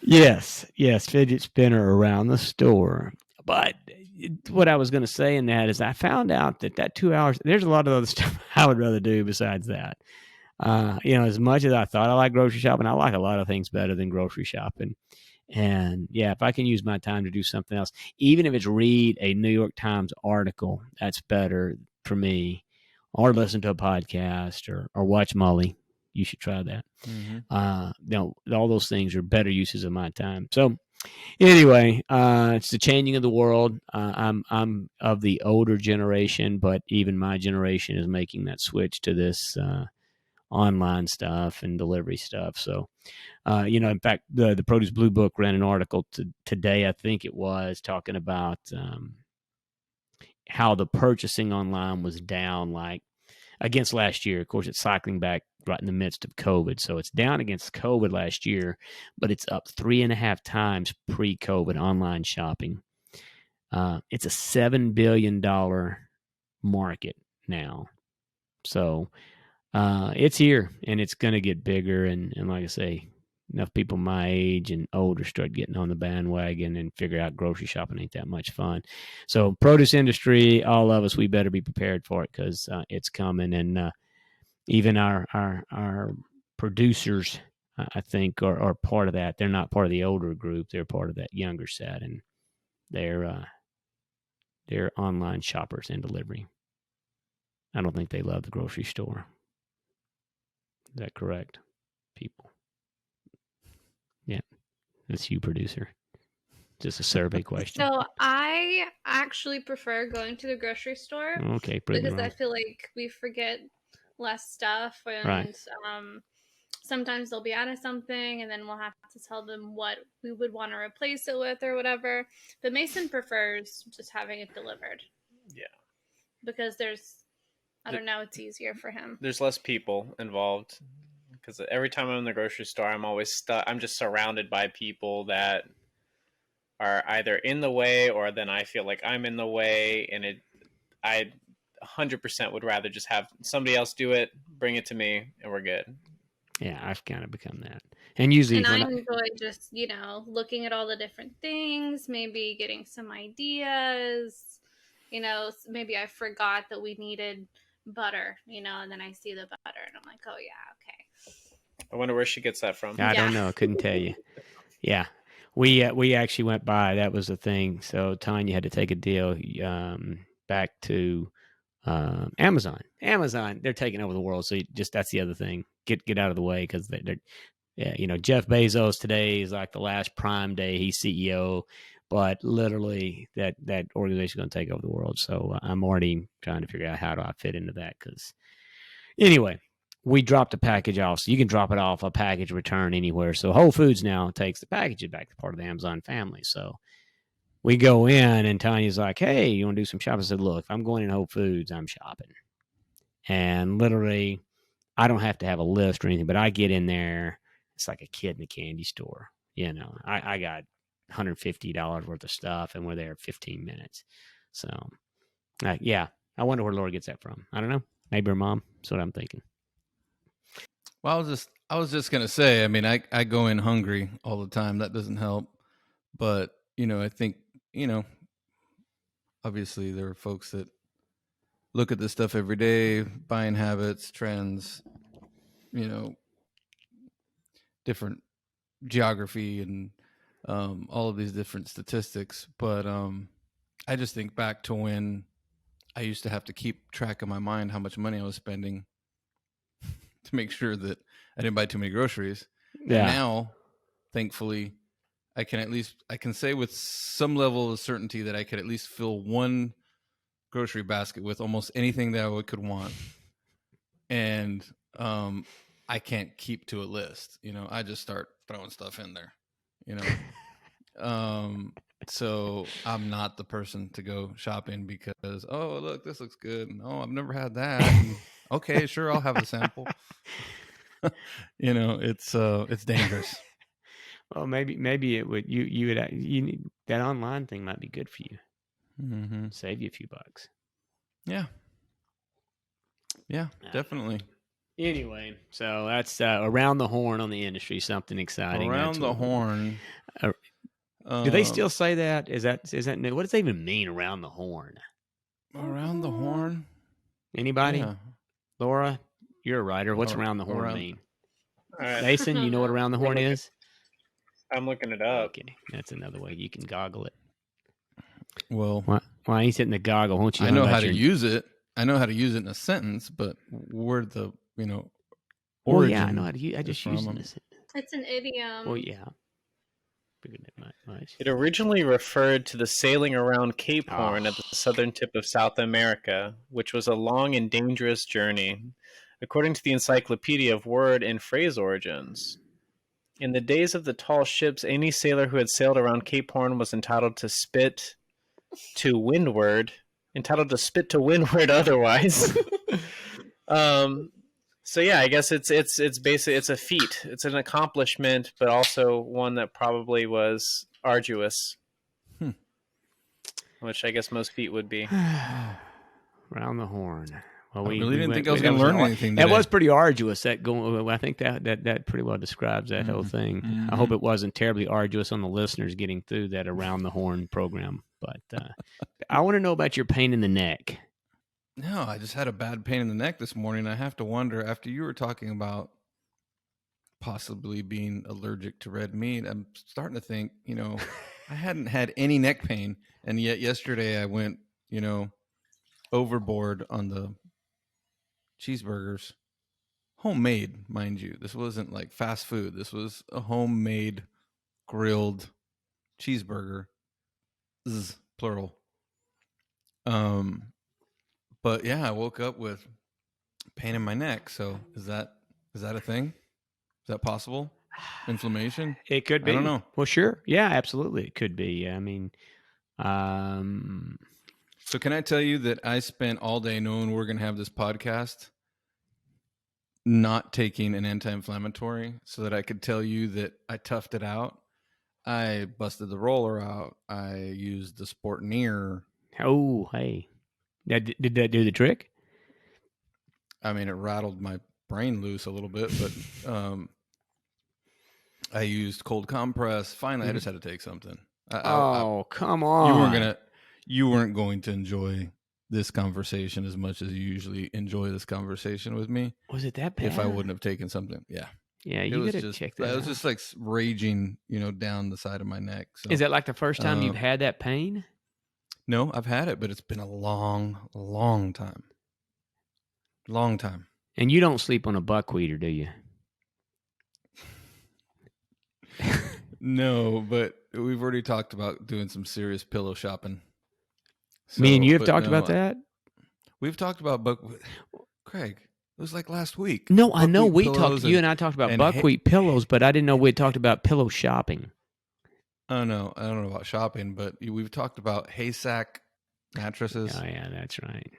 Yes, fidget spinner around the store. But what I was going to say in that is I found out that 2 hours, there's a lot of other stuff I would rather do besides that. As much as I thought I like grocery shopping, I like a lot of things better than grocery shopping. And yeah, if I can use my time to do something else, even if it's read a New York Times article, that's better for me, or listen to a podcast or watch Molly. You should try that. Mm-hmm. All those things are better uses of my time. So anyway, it's the changing of the world. I'm of the older generation, but even my generation is making that switch to this online stuff and delivery stuff. So, in fact, the Produce Blue Book ran an article today, I think it was, talking about how the purchasing online was down like against last year. Of course, it's cycling back right in the midst of COVID. So it's down against COVID last year, but it's up 3.5 times pre-COVID online shopping. It's a $7 billion market now. So it's here, and it's going to get bigger. And like I say, enough people my age and older start getting on the bandwagon and figure out grocery shopping ain't that much fun. So produce industry, all of us, we better be prepared for it because it's coming. And even our producers, I think, are part of that. They're not part of the older group. They're part of that younger set, and they're online shoppers and delivery. I don't think they love the grocery store. Is that correct, people? Yeah, that's you, producer. Just a survey question. So I actually prefer going to the grocery store Okay, because I feel like we forget less stuff, and Right. Sometimes they'll be out of something, and then we'll have to tell them what we would want to replace it with or whatever. But Mason prefers just having it delivered. Yeah. Because I don't know, it's easier for him. There's less people involved. Because every time I'm in the grocery store, I'm always stuck. I'm just surrounded by people that are either in the way, or then I feel like I'm in the way, and I 100% would rather just have somebody else do it, bring it to me, and we're good. Yeah, I've kind of become that. And usually I enjoy just, looking at all the different things, maybe getting some ideas. Maybe I forgot that we needed butter, and then I see the butter and I'm like, oh yeah, okay. I wonder where she gets that from. I don't know. I couldn't tell you. Yeah. We actually went by. That was the thing. So Tanya had to take a deal back to Amazon. Amazon, they're taking over the world. So that's the other thing. Get out of the way because they're Jeff Bezos today is like the last Prime Day. He's CEO, but literally that organization is going to take over the world. So I'm already trying to figure out how do I fit into that because anyway. We dropped a package off, so you can drop it off a package return anywhere. So Whole Foods now takes the packages back to part of the Amazon family. So we go in, and Tanya's like, hey, you want to do some shopping? I said, look, if I'm going in Whole Foods, I'm shopping. And literally, I don't have to have a list or anything, but I get in there. It's like a kid in a candy store. I got $150 worth of stuff, and we're there 15 minutes. So, yeah, I wonder where Laura gets that from. I don't know. Maybe her mom. That's what I'm thinking. Well, I was just gonna say. I mean, I go in hungry all the time. That doesn't help. But I think obviously there are folks that look at this stuff every day, buying habits, trends, different geography, and all of these different statistics. But I just think back to when I used to have to keep track in my mind how much money I was spending to make sure that I didn't buy too many groceries. Yeah. And now, thankfully, I can say with some level of certainty that I could at least fill one grocery basket with almost anything that I could want. And I can't keep to a list. I just start throwing stuff in there, so I'm not the person to go shopping because, oh, look, this looks good. And, oh, I've never had that. And, okay, sure, I'll have a sample. It's dangerous. Well, maybe it would. You need that online thing might be good for you. Mm-hmm. Save you a few bucks. Yeah, definitely. Anyway, so that's around the horn on the industry. Something exciting. Around the horn. Do they still say that? Is that new? What does that even mean? Around the horn. Around the horn. Anybody? Yeah. Laura, you're a writer. What's around the horn mean? Right. Mason, you know what around the horn is? I'm looking it up. Okay, that's another way you can goggle it. Well, why he's hitting the goggle? Won't you? I know how to use it. I know how to use it in a sentence, but where the origin? Oh yeah, I know how to use. I just use it. It's an idiom. Oh yeah. It originally referred to the sailing around Cape Horn at the southern tip of South America, which was a long and dangerous journey, according to the Encyclopedia of Word and Phrase Origins. In the days of the tall ships, any sailor who had sailed around Cape Horn was entitled to spit to windward otherwise. So yeah, I guess it's basically it's a feat. It's an accomplishment, but also one that probably was arduous. Which I guess most feet would be. Around the horn. Well, I really didn't think I was going to learn anything That today. was pretty arduous. I think that pretty well describes that whole thing. Mm-hmm. I hope it wasn't terribly arduous on the listeners getting through that Around the Horn program. But I want to know about your pain in the neck. No, I just had a bad pain in the neck this morning. I have to wonder, after you were talking about possibly being allergic to red meat, I'm starting to think, I hadn't had any neck pain. And yet yesterday I went, overboard on the cheeseburgers. Homemade, mind you. This wasn't like fast food. This was a homemade grilled cheeseburger. Plural. But yeah, I woke up with pain in my neck. So is that a thing? Is that possible? Inflammation? It could be. I don't know. Well, sure. Yeah, absolutely. It could be. I mean, so can I tell you that I spent all day knowing we're going to have this podcast, not taking an anti-inflammatory so that I could tell you that I toughed it out. I busted the roller out. I used the Sportneer. Oh, hey. Did that do the trick? I mean, it rattled my brain loose a little bit, but I used cold compress. Finally, I just had to take something. Come on. You weren't going to enjoy this conversation as much as you usually enjoy this conversation with me. Was it that bad? If I wouldn't have taken something. Yeah. Yeah, you gotta check that out. It was just like raging, down the side of my neck. So, is that like the first time you've had that pain? No, I've had it, but it's been a long, long time. Long time. And you don't sleep on a buckwheater, do you? No, but we've already talked about doing some serious pillow shopping. Me and you have talked about that? We've talked about Craig, it was like last week. No, I know you and I talked about buckwheat pillows, but I didn't know we had talked about pillow shopping. Oh, no, I don't know about shopping, but we've talked about haysack mattresses. Oh, yeah, that's right.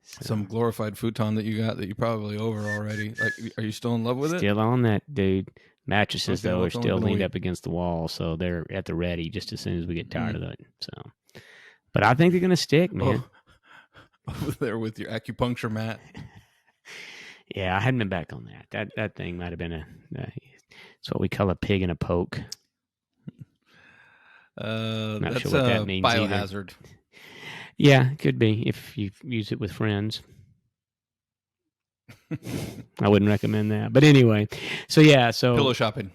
So, some glorified futon that you got that you're probably over already. Like, are you still in love with it? Still on that, dude. Mattresses, though, are still leaned up against the wall, so they're at the ready just as soon as we get tired of it. So, but I think they're going to stick, man. Over there with your acupuncture mat. Yeah, I hadn't been back on that. That thing might have been it's what we call a pig in a poke. Not that's sure what that means biohazard. Either. Yeah, it could be if you use it with friends. I wouldn't recommend that. But anyway, so pillow shopping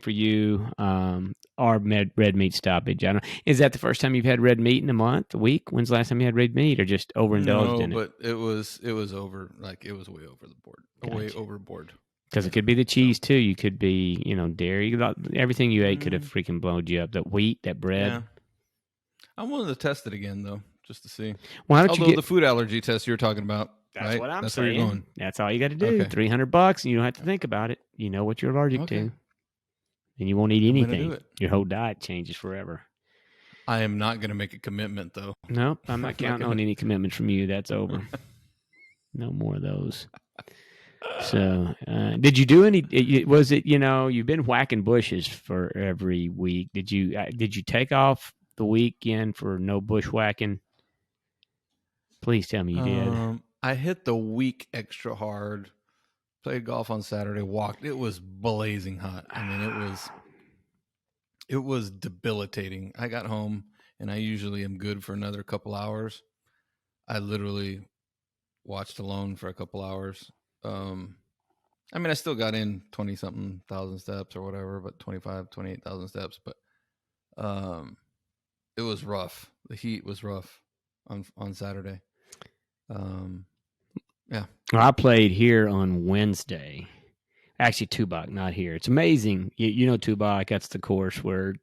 for you, our red meat stoppage. I don't. Is that the first time you've had red meat in a month, a week? When's the last time you had red meat, or just overindulged in it? No, but it was over. Like, it was way over the board, way overboard. Because it could be the cheese too. You could be, dairy. Everything you ate could have freaking blown you up. That wheat, that bread. Yeah. I'm willing to test it again though, just to see. Why don't you get the food allergy test you're talking about? That's right? what I'm That's saying. Where you're going. That's all you got to do. Okay. $300, and you don't have to think about it. You know what you're allergic to, and you won't eat anything. Your whole diet changes forever. I am not going to make a commitment though. Nope, I'm not counting on any commitment from you. That's over. No more of those. So, did you do any? Was it you've been whacking bushes for every week? Did you take off the weekend for no bushwhacking? Please tell me you did. I hit the week extra hard. Played golf on Saturday. Walked. It was blazing hot. I mean, it was debilitating. I got home, and I usually am good for another couple hours. I literally watched alone for a couple hours. I mean, I still got in 20-something thousand steps or whatever, but 28,000 steps. But it was rough. The heat was rough on Saturday. Yeah. Well, I played here on Wednesday. Actually, Tubac, not here. It's amazing. You know Tubac, that's the course where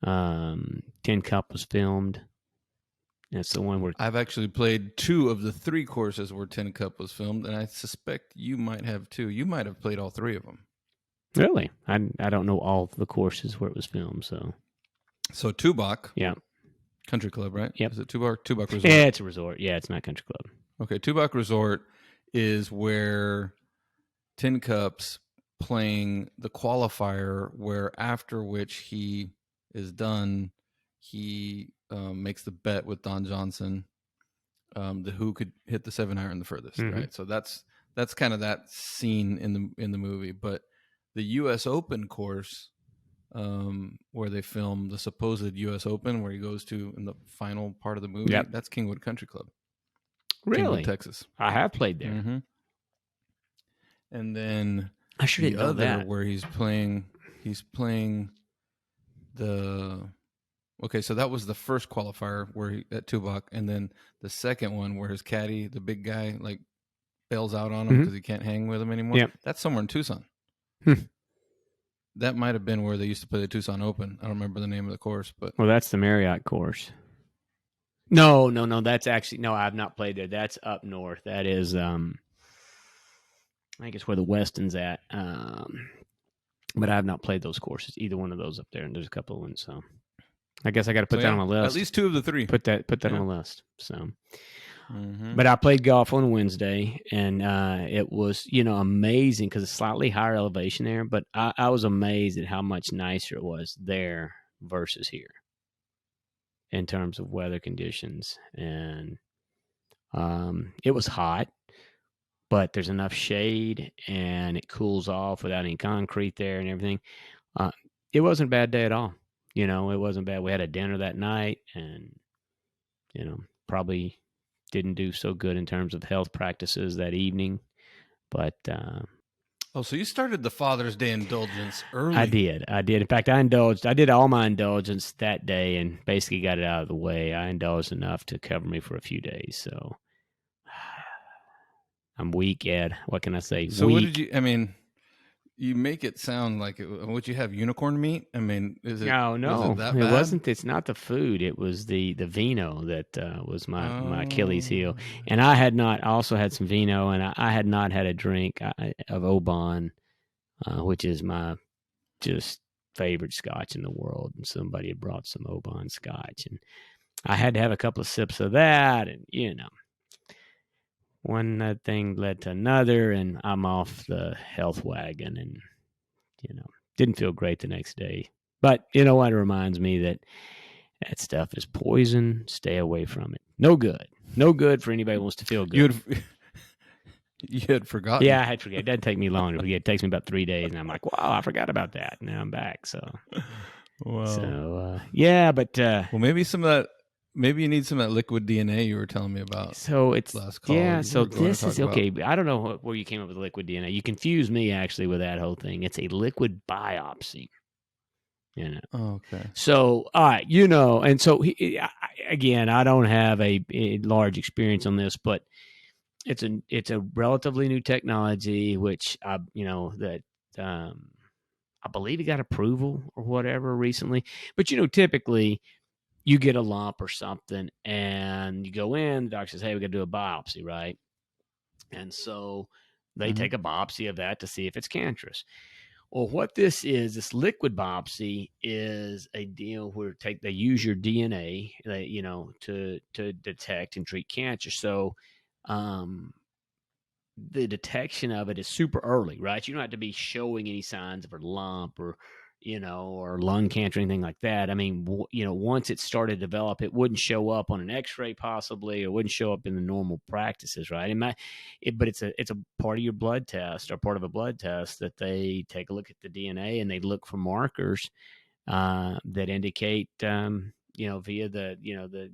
Tin Cup was filmed. That's the one where I've actually played 2 of the 3 courses where Tin Cup was filmed, and I suspect you might have too. You might have played all 3 of them. Really? I don't know all the courses where it was filmed. So Tubac, yeah, country club, right? Yep. Is it Tubac Resort? Yeah, it's a resort. Yeah, it's not country club. Okay, Tubac Resort is where Tin Cup's playing the qualifier, where after which he is done, he makes the bet with Don Johnson the who could hit the 7-iron the furthest, Mhm. right? So that's kind of that scene in the movie. But the U.S. Open course, where they film the supposed U.S. Open, where he goes to in the final part of the movie, Yep. that's Kingwood Country Club, Really? Kingwood, Texas. I have played there. Mm-hmm. And then I sure the didn't know other that. where he's playing the. Okay, so that was the first qualifier where he at Tubac, and then the second one where his caddy, the big guy, like bails out on him Mhm. because he can't hang with him anymore. Yep. That's somewhere in Tucson. Hmm. That might have been where they used to play the Tucson Open. I don't remember the name of the course, but Well, that's the Marriott course. No. That's actually no. I've not played there. That's up north. That is, I think it's where the Weston's at. But I have not played those courses, either one of those up there. And there's a couple of ones, so I guess I got to put that on my list. At least 2 of the 3. Put that Yeah. on my list. So, Mhm. but I played golf on Wednesday, and it was amazing because it's slightly higher elevation there. But I was amazed at how much nicer it was there versus here in terms of weather conditions. And it was hot, but there's enough shade, and it cools off without any concrete there and everything. It wasn't a bad day at all. It wasn't bad. We had a dinner that night, and probably didn't do so good in terms of health practices that evening, but Oh, so you started the Father's Day indulgence early. I did. In fact, I did all my indulgence that day and basically got it out of the way. I indulged enough to cover me for a few days. So I'm weak, Ed. What can I say? So weak. what did you? I mean, you make it sound like would you have unicorn meat? I mean, is it? No, Was it that it bad? wasn't. It's not the food. It was the vino that was my Achilles heel. Oh. And I had not. I also had some vino, and I had not had a drink of Oban, which is my just favorite scotch in the world. And somebody had brought some Oban scotch, and I had to have a couple of sips of that, and one thing led to another, and I'm off the health wagon, and didn't feel great the next day. But you know what? It reminds me that stuff is poison. Stay away from it. No good. No good for anybody who wants to feel good. You had forgotten. Yeah, I had forget. It doesn't take me long to forget. It takes me about 3 days, and I'm like, wow, I forgot about that. Now I'm back. So, Wow. So yeah, but well, maybe some of that. Maybe you need some of that liquid DNA you were telling me about. So it's last call. Yeah. You So were going to this talk is okay. I don't know where you came up with liquid DNA. You confused me actually with that whole thing. It's a liquid biopsy. Oh, okay. So, all right, and so again, I don't have a large experience on this, but it's a relatively new technology, which I believe it got approval or whatever recently. But typically you get a lump or something, and you go in. The doctor says, "Hey, we got to do a biopsy, right?" And so they take a biopsy of that to see if it's cancerous. Well, what this liquid biopsy is a deal where they use your DNA, to detect and treat cancer. So, the detection of it is super early, right? You don't have to be showing any signs of a lump or lung cancer or anything like that. I mean, once it started to develop, it wouldn't show up on an X-ray possibly, or wouldn't show up in the normal practices, right? But it's a part of your blood test, or part of a blood test, that they take a look at the DNA and they look for markers that indicate, via the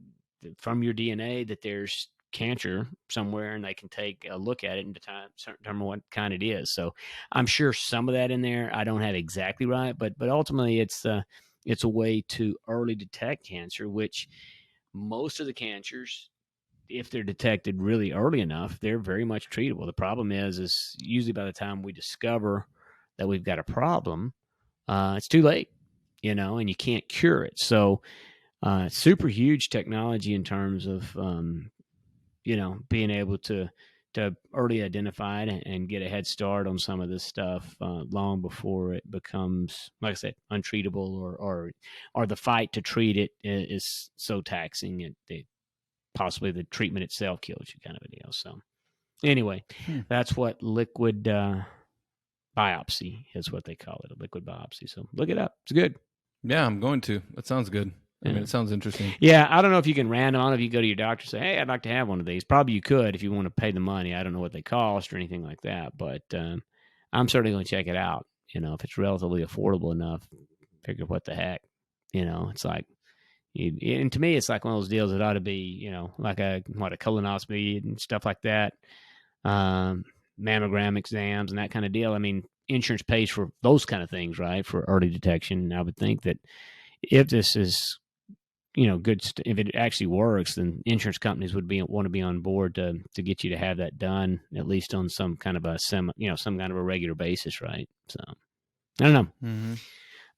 from your DNA that there's cancer somewhere, and they can take a look at it and determine what kind it is. So I'm sure some of that in there I don't have exactly right, but ultimately it's a way to early detect cancer, which most of the cancers, if they're detected really early enough, they're very much treatable. The problem is usually by the time we discover that we've got a problem, it's too late, and you can't cure it. So super huge technology in terms of being able to early identify it and get a head start on some of this stuff long before it becomes, like I said, untreatable, or the fight to treat it is so taxing possibly the treatment itself kills you, kind of a deal. So anyway, that's what liquid biopsy is, what they call it, a liquid biopsy. So look it up. It's good. Yeah, I'm going to. That sounds good. I mean, it sounds interesting. Yeah, I don't know if you can random. I don't know if you go to your doctor and say, "Hey, I'd like to have one of these." Probably you could if you want to pay the money. I don't know what they cost or anything like that, but I'm certainly going to check it out. If it's relatively affordable enough, figure what the heck. It's like, and to me, it's like one of those deals that ought to be, like a colonoscopy and stuff like that, mammogram exams and that kind of deal. I mean, insurance pays for those kind of things, right? For early detection. I would think that if this is good. If it actually works, then insurance companies would want to be on board to get you to have that done at least on some kind of some kind of a regular basis, right? So I don't know. Mm-hmm.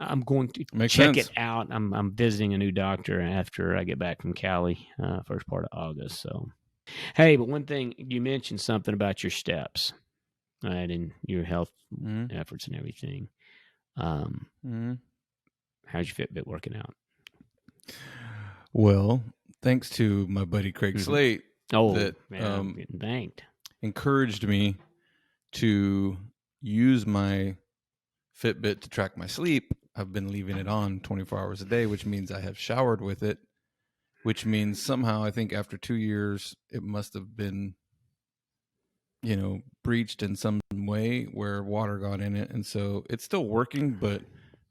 I'm going to Makes check sense. it out. I'm visiting a new doctor after I get back from Cali, first part of August. So hey, but one thing you mentioned something about your steps, right, and your health efforts and everything. How's your Fitbit working out? Well, thanks to my buddy Craig Slate, that I'm getting banked, encouraged me to use my Fitbit to track my sleep. I've been leaving it on 24 hours a day, which means I have showered with it, which means somehow I think after 2 years, it must have been, breached in some way where water got in it. And so it's still working, but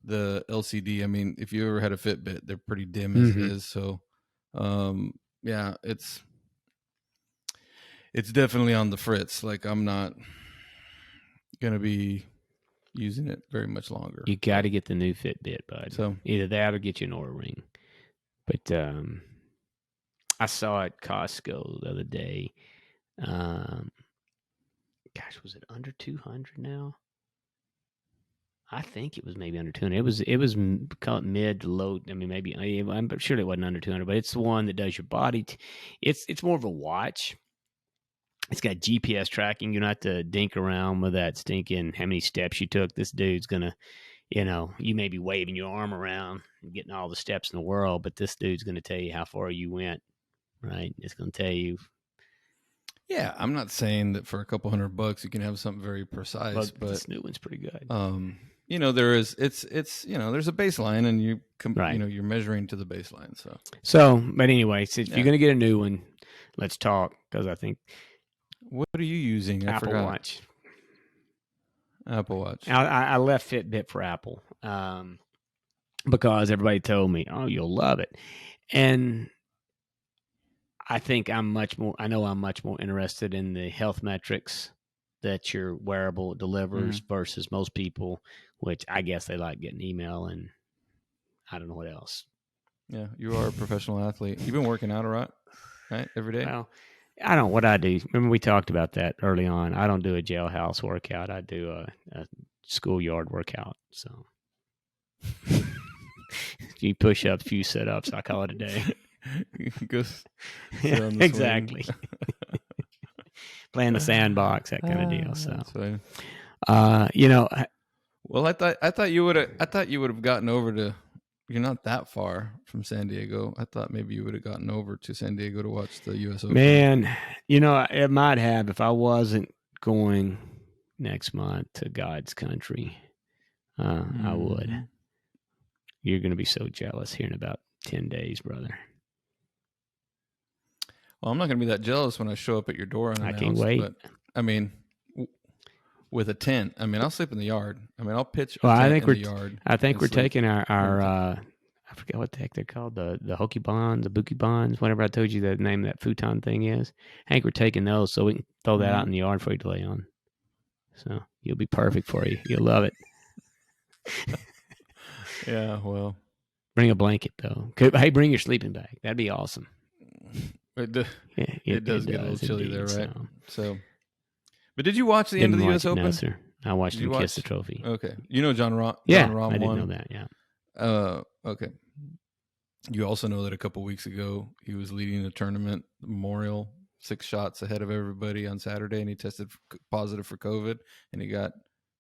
the LCD, I mean, if you ever had a Fitbit, they're pretty dim as it is. So, yeah, it's definitely on the fritz. Like, I'm not going to be using it very much longer. You got to get the new Fitbit, bud. So either that or get you an Oura Ring. But I saw at Costco the other day. Gosh, was it under 200 now? I think it was maybe under 200. It was call it mid to low. I mean, maybe I'm sure it wasn't under 200, but it's the one that does your body. It's more of a watch. It's got GPS tracking. You don't have to dink around with that stinking how many steps you took. This dude's gonna, you may be waving your arm around and getting all the steps in the world, but this dude's gonna tell you how far you went. Right? It's gonna tell you. Yeah, I'm not saying that for a couple $100 you can have something very precise, but this new one's pretty good. There is it's there's a baseline, and you're measuring to the baseline. So but anyway, if you're gonna get a new one, let's talk, because I think. What are you using? Apple Watch. Apple Watch. I left Fitbit for Apple because everybody told me, "Oh, you'll love it," and I think I'm much more interested in the health metrics that your wearable delivers versus most people, which I guess they like getting email and I don't know what else. Yeah, you are a professional athlete. You've been working out a lot, right? Every day? Well, I don't. What I do, remember we talked about that early on. I don't do a jailhouse workout. I do a schoolyard workout. So you push up, a few sit-ups. I call it a day. Yeah, exactly. Playing the sandbox, that kind of deal. So, well, I thought you would have gotten over to. You're not that far from San Diego. I thought maybe you would have gotten over to San Diego to watch the U.S. Open. Man, it might have if I wasn't going next month to God's country. I would. You're going to be so jealous here in about 10 days, brother. Well, I'm not going to be that jealous when I show up at your door unannounced. I can't wait. But, I mean, with a tent. I mean, I'll sleep in the yard. I mean, I'll pitch a tent in the yard. I think we're taking our I forget what the heck they're called, the hokey bonds, the bookie bonds, whatever I told you the name of that futon thing is. I think we're taking those so we can throw that out in the yard for you to lay on. So you'll be perfect for you. You'll love it. Yeah, well. Bring a blanket, though. Hey, bring your sleeping bag. That'd be awesome. It does get a little chilly there, right? So, but did you watch the end of the U.S. Open? No, sir. I watched him kiss the trophy. Okay. You know John Rahm I didn't know that, yeah. Okay. You also know that a couple weeks ago, he was leading a tournament, Memorial, 6 shots ahead of everybody on Saturday, and he tested positive for COVID, and he got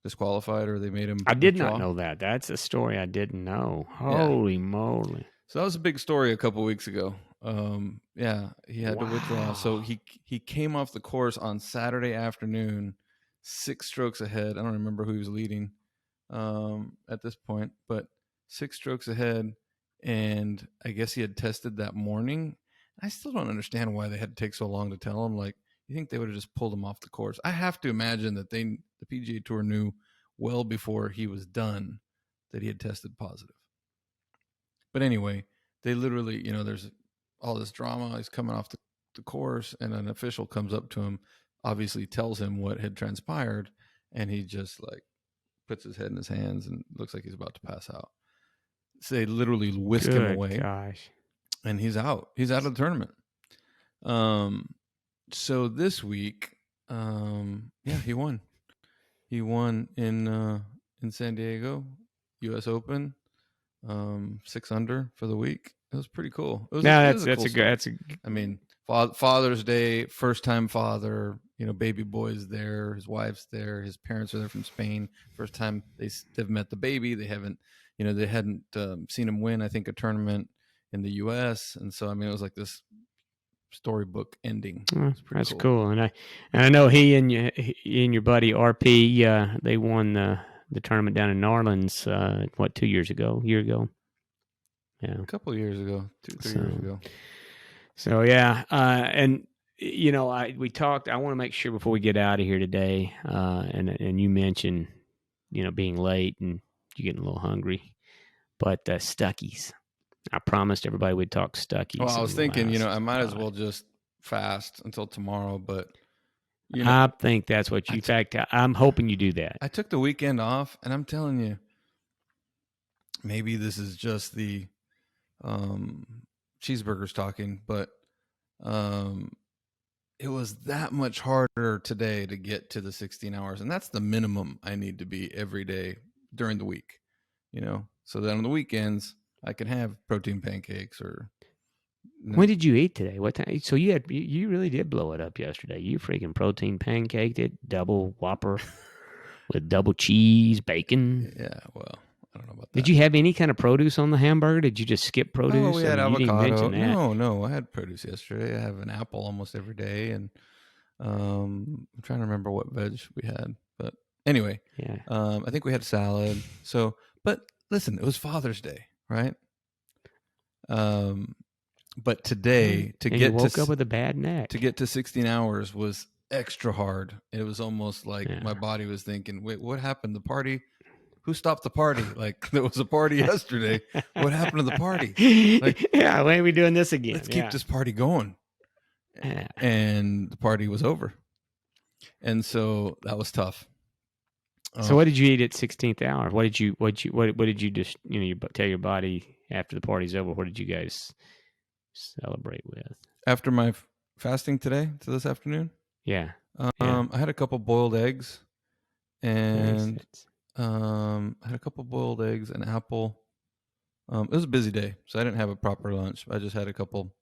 disqualified, or they made him I did not know that. That's a story I didn't know. Holy moly. So that was a big story a couple weeks ago. He had to withdraw. So he came off the course on Saturday afternoon, 6 strokes ahead. I don't remember who he was leading at this point, but 6 strokes ahead, and I guess he had tested that morning. I still don't understand why they had to take so long to tell him. Like, you think they would have just pulled him off the course? I have to imagine that the PGA Tour knew well before he was done that he had tested positive. But anyway, they literally, there's all this drama. He's coming off the course, and an official comes up to him, obviously tells him what had transpired, and he just like puts his head in his hands and looks like he's about to pass out. So they literally whisk him away. Gosh. And he's out. He's out of the tournament. So this week, he won. He won in San Diego, U.S. Open, 6 under for the week. It was pretty cool. That's a good. I mean, Father's Day, first time father. Baby boy's there. His wife's there. His parents are there from Spain. First time they've met the baby. They haven't. They hadn't seen him win, I think, a tournament in the U.S. And so, I mean, it was like this storybook ending. That's cool. And I know he and your buddy RP, they won the tournament down in Narlands, 2 years ago, a year ago. Yeah. A couple of years ago, 2-3 years ago. So, yeah. And, we talked, I want to make sure before we get out of here today, and you mentioned, being late and you getting a little hungry, but Stuckey's. I promised everybody we'd talk Stuckey's. Well, I was thinking, I might as well just fast until tomorrow, but I think that's what in fact, I'm hoping you do that. I took the weekend off, and I'm telling you, maybe this is just the cheeseburgers talking, but it was that much harder today to get to the 16 hours, and that's the minimum I need to be every day during the week, so then on the weekends I can have protein pancakes or. When did you eat today? What time? So you really did blow it up yesterday. You freaking protein pancaked it, double Whopper with double cheese, bacon. Yeah, well, I don't know about that. Did you have any kind of produce on the hamburger? Did you just skip produce? Oh, we had avocado. You didn't mention that. No, I had produce yesterday. I have an apple almost every day, and I'm trying to remember what veg we had. But anyway, yeah. I think we had salad. So, but listen, it was Father's Day, right? But today you woke up with a bad neck. To get to 16 hours was extra hard. It was almost like my body was thinking, "Wait, what happened? The party? Who stopped the party? Like there was a party yesterday. What happened to the party? Like, why are we doing this again? Let's keep this party going." Yeah. And the party was over, and so that was tough. So what did you eat at 16th hour? What did you just you tell your body after the party's over? What did you guys celebrate with after my fasting today to this afternoon? Yeah. I had a couple boiled eggs, and I had a couple boiled eggs, an apple. It was a busy day, so I didn't have a proper lunch. I just had a couple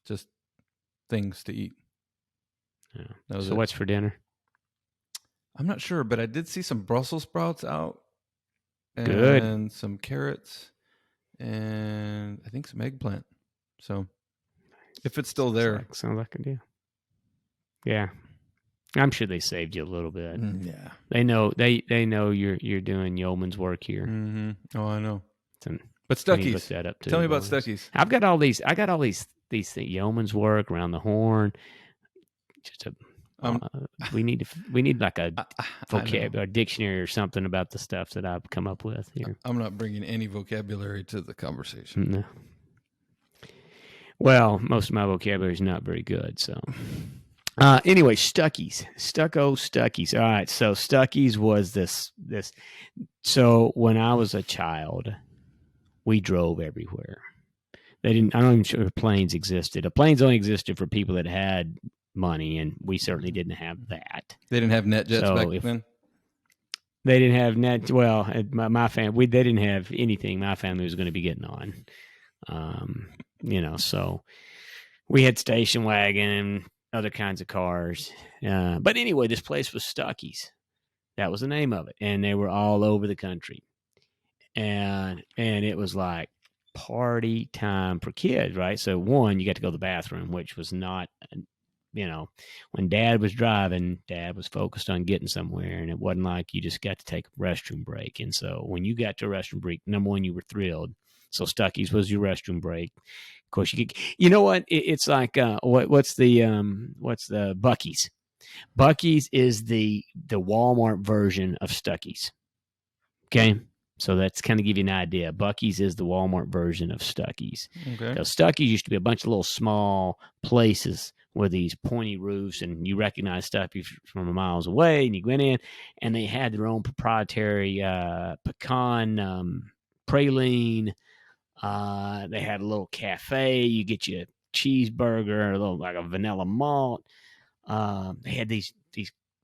just things to eat. Yeah. So what's for dinner? I'm not sure, but I did see some Brussels sprouts out, and good, some carrots, and I think some eggplant. So if it's still there, sounds like a deal. Yeah, I'm sure they saved you a little bit. Yeah, they know you're doing yeoman's work here. Mm-hmm. Oh, I know. But Stuckey's, look that up too. Tell me about Stuckey's. I got all these things, yeoman's work, around the horn. Just we need like a vocabulary, a dictionary or something about the stuff that I've come up with here. I'm not bringing any vocabulary to the conversation. No. Well, most of my vocabulary is not very good. So, anyway, Stuckey's. All right. So Stuckey's was this. So when I was a child, we drove everywhere. I'm not even sure if planes existed. Planes only existed for people that had money, and we certainly didn't have that. They didn't have NetJets back then? They didn't have net. Well, my family, they didn't have anything my family was going to be getting on. So we had station wagon and other kinds of cars. But anyway, this place was Stuckey's. That was the name of it. And they were all over the country. And it was like party time for kids, right? So one, you got to go to the bathroom, which was not when Dad was driving, Dad was focused on getting somewhere, and it wasn't like you just got to take a restroom break. And so when you got to a restroom break, number one, you were thrilled. So Stuckey's was your restroom break. Of course, you know what? It's like what's the Buc-ee's? Buc-ee's is the Walmart version of Stuckey's. Okay. So that's kind of give you an idea. Buc-ee's is the Walmart version of Stuckey's. Okay. Because Stuckey's used to be a bunch of little small places with these pointy roofs, and you recognize Stuckey's from miles away, and you went in, and they had their own proprietary pecan praline. They had a little cafe. You get you a cheeseburger, a little like a vanilla malt. They had these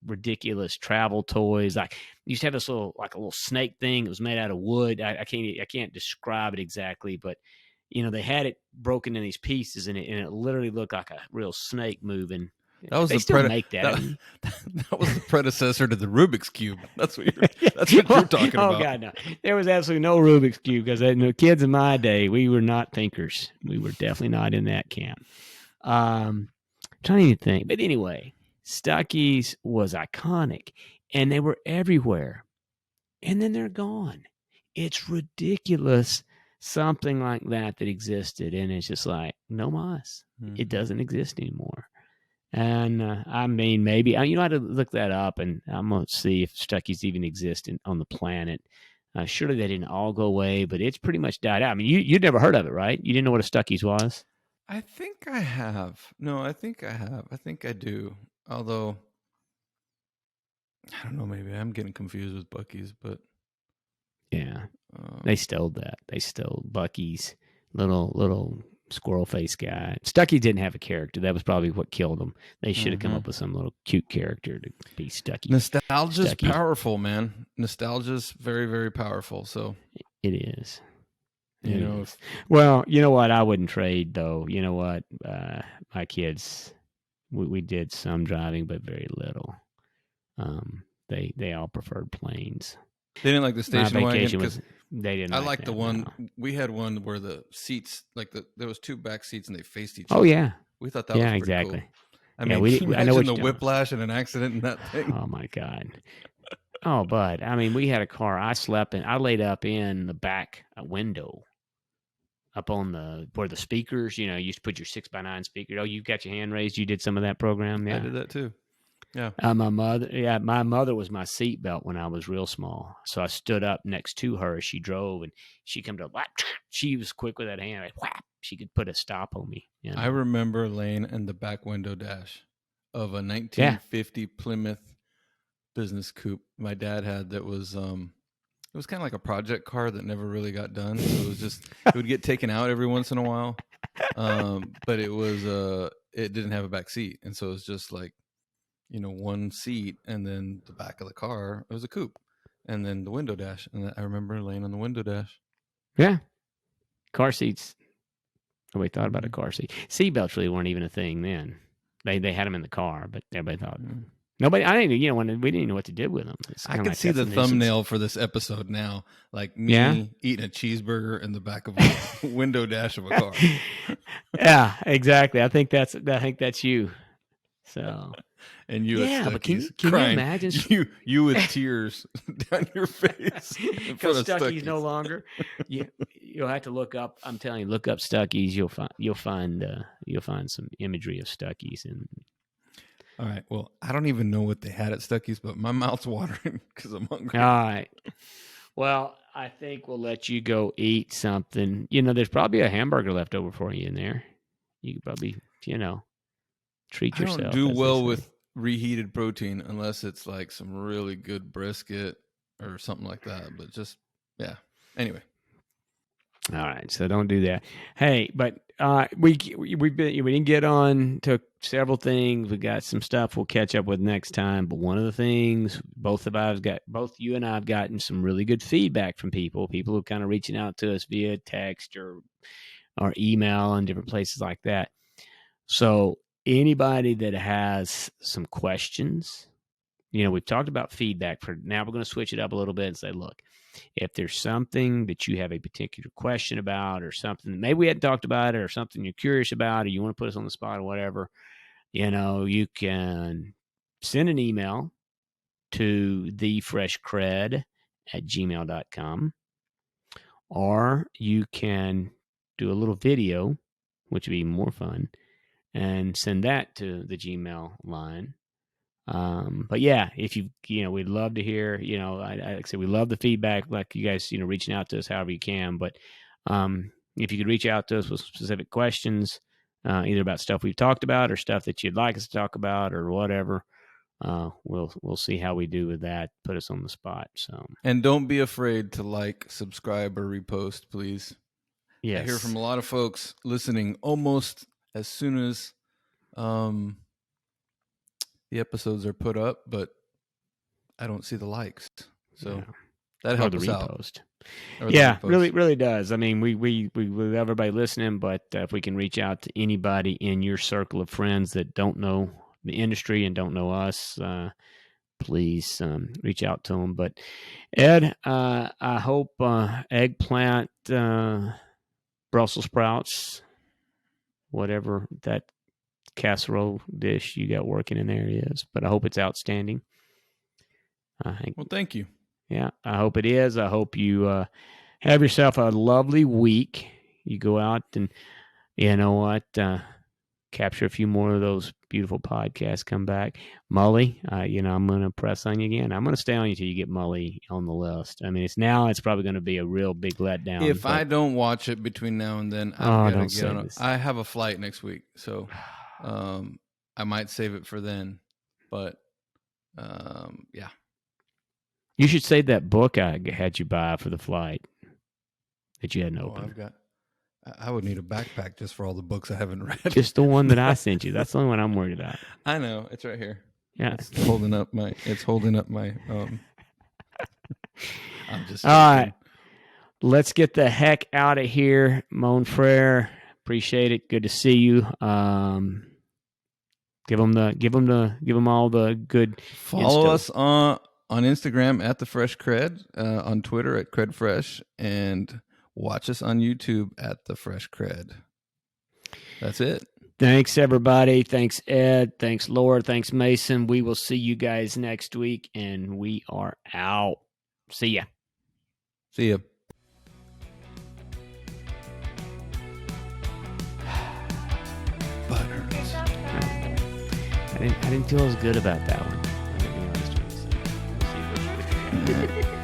ridiculous travel toys. Like you used to have this little like a little snake thing. It was made out of wood. I can't describe it exactly, but they had it broken in these pieces, and it literally looked like a real snake moving. That was they still make that. That was the predecessor to the Rubik's Cube. That's what you're talking about. Oh God, no! There was absolutely no Rubik's Cube because the kids in my day, we were not thinkers. We were definitely not in that camp. Trying to even think, but anyway, Stuckey's was iconic, and they were everywhere, and then they're gone. It's ridiculous. Something like that existed, and it's just like no mas. It doesn't exist anymore. And I mean, maybe I had to look that up, and I'm gonna see if Stuckey's even exist on the planet. Surely they didn't all go away, but it's pretty much died out. I mean, you'd never heard of it, right? You didn't know what a Stuckey's was? I think I have. No, I think I have. I think I do. Although I don't know, maybe I'm getting confused with Buc-ee's, but yeah, they stole that. They stole Buc-ee's little squirrel face guy. Stuckey didn't have a character. That was probably what killed him. They should have come up with some little cute character to be Stuckey. Nostalgia's powerful, man. Nostalgia's very, very powerful. So it is. Well, you know what? I wouldn't trade though. You know what? My kids, we did some driving, but very little. They all preferred planes. They didn't like the station wagon because they didn't. I liked the one. No. We had one where the seats, there was two back seats and they faced each other. Oh yeah, we thought that was pretty exactly. Cool. I mean, I know the whiplash and an accident in that thing. Oh my God. Oh, but I mean, we had a car. I laid up in the back window, up on where the speakers. You used to put your 6x9 speaker. Oh, you've got your hand raised. You did some of that program. Yeah, I did that too. Yeah. My mother was my seatbelt when I was real small. So I stood up next to her as she drove, and she come to whap. She was quick with that hand. Like, whap. She could put a stop on me. I remember laying in the back window dash of a 1950 Plymouth business coupe my dad had that was it was kind of like a project car that never really got done. So it was just it would get taken out every once in a while. But it was it didn't have a back seat, and so it was just like one seat, and then the back of the car, it was a coupe, and then the window dash. And I remember laying on the window dash. Yeah. Car seats. Nobody thought about a car seat. Seatbelts really weren't even a thing then. They had them in the car, but everybody thought nobody. I didn't. We didn't know what to do with them. I could see the thumbnail for this episode now, like me eating a cheeseburger in the back of a window dash of a car. Yeah, exactly. I think that's you. So. And you at but can you imagine you with tears down your face because Stuckey's no longer. You'll have to look up. I'm telling you, look up Stuckey's. You'll find some imagery of Stuckey's. And all right, well, I don't even know what they had at Stuckey's, but my mouth's watering because I'm hungry. All right, well, I think we'll let you go eat something. There's probably a hamburger left over for you in there. You could probably treat yourself. I don't do well with reheated protein unless it's like some really good brisket or something like that. But just anyway. All right, so don't do that. Hey, but we didn't get on to several things. We got some stuff we'll catch up with next time. But one of the things both you and I have gotten some really good feedback from people who are kind of reaching out to us via text or email and different places like that. So anybody that has some questions, we've talked about feedback. For now, we're going to switch it up a little bit and say, look, if there's something that you have a particular question about, or something that maybe we hadn't talked about, or something you're curious about, or you want to put us on the spot or whatever, you can send an email to thefreshcred@gmail.com, or you can do a little video, which would be more fun, and send that to the Gmail line. But yeah, if we'd love to hear, like I said, we love the feedback, like you guys, reaching out to us however you can. But if you could reach out to us with specific questions, either about stuff we've talked about or stuff that you'd like us to talk about or whatever, we'll see how we do with that. Put us on the spot. So, And don't be afraid to like, subscribe, or repost, please. yes. I hear from a lot of folks listening almost as soon as the episodes are put up, but I don't see the likes. So that helps us out. Repost. Or the Yeah, repost. really does. I mean, we love everybody listening, but if we can reach out to anybody in your circle of friends that don't know the industry and don't know us, please reach out to them. But Ed, I hope eggplant, Brussels sprouts, whatever that casserole dish you got working in there is, but I hope it's outstanding. Well, thank you. Yeah, I hope it is. I hope you have yourself a lovely week. You go out and, capture a few more of those beautiful podcasts, come back. Mully, I'm going to press on you again. I'm going to stay on you till you get Mully on the list. I mean, it's probably going to be a real big letdown. If I don't watch it between now and then, I'm going to get on. I have a flight next week, so I might save it for then. But yeah. You should save that book I had you buy for the flight that you hadn't opened. I would need a backpack just for all the books I haven't read. Just the one that I sent you. That's the only one I'm worried about. I know. It's right here. Yeah. It's holding up my I'm just all right. Let's get the heck out of here. Mon Frere. Appreciate it. Good to see you. Give them all the good. Follow us on Instagram at the Fresh CrEd, on Twitter at CrEd Fresh, and watch us on YouTube at the Fresh CrEd. That's it. Thanks, everybody. Thanks, Ed. Thanks, Laura. Thanks, Mason. We will see you guys next week, and we are out. See ya. See ya. Butt hurts. I didn't feel as good about that one. I'll be honest with you. We'll see what you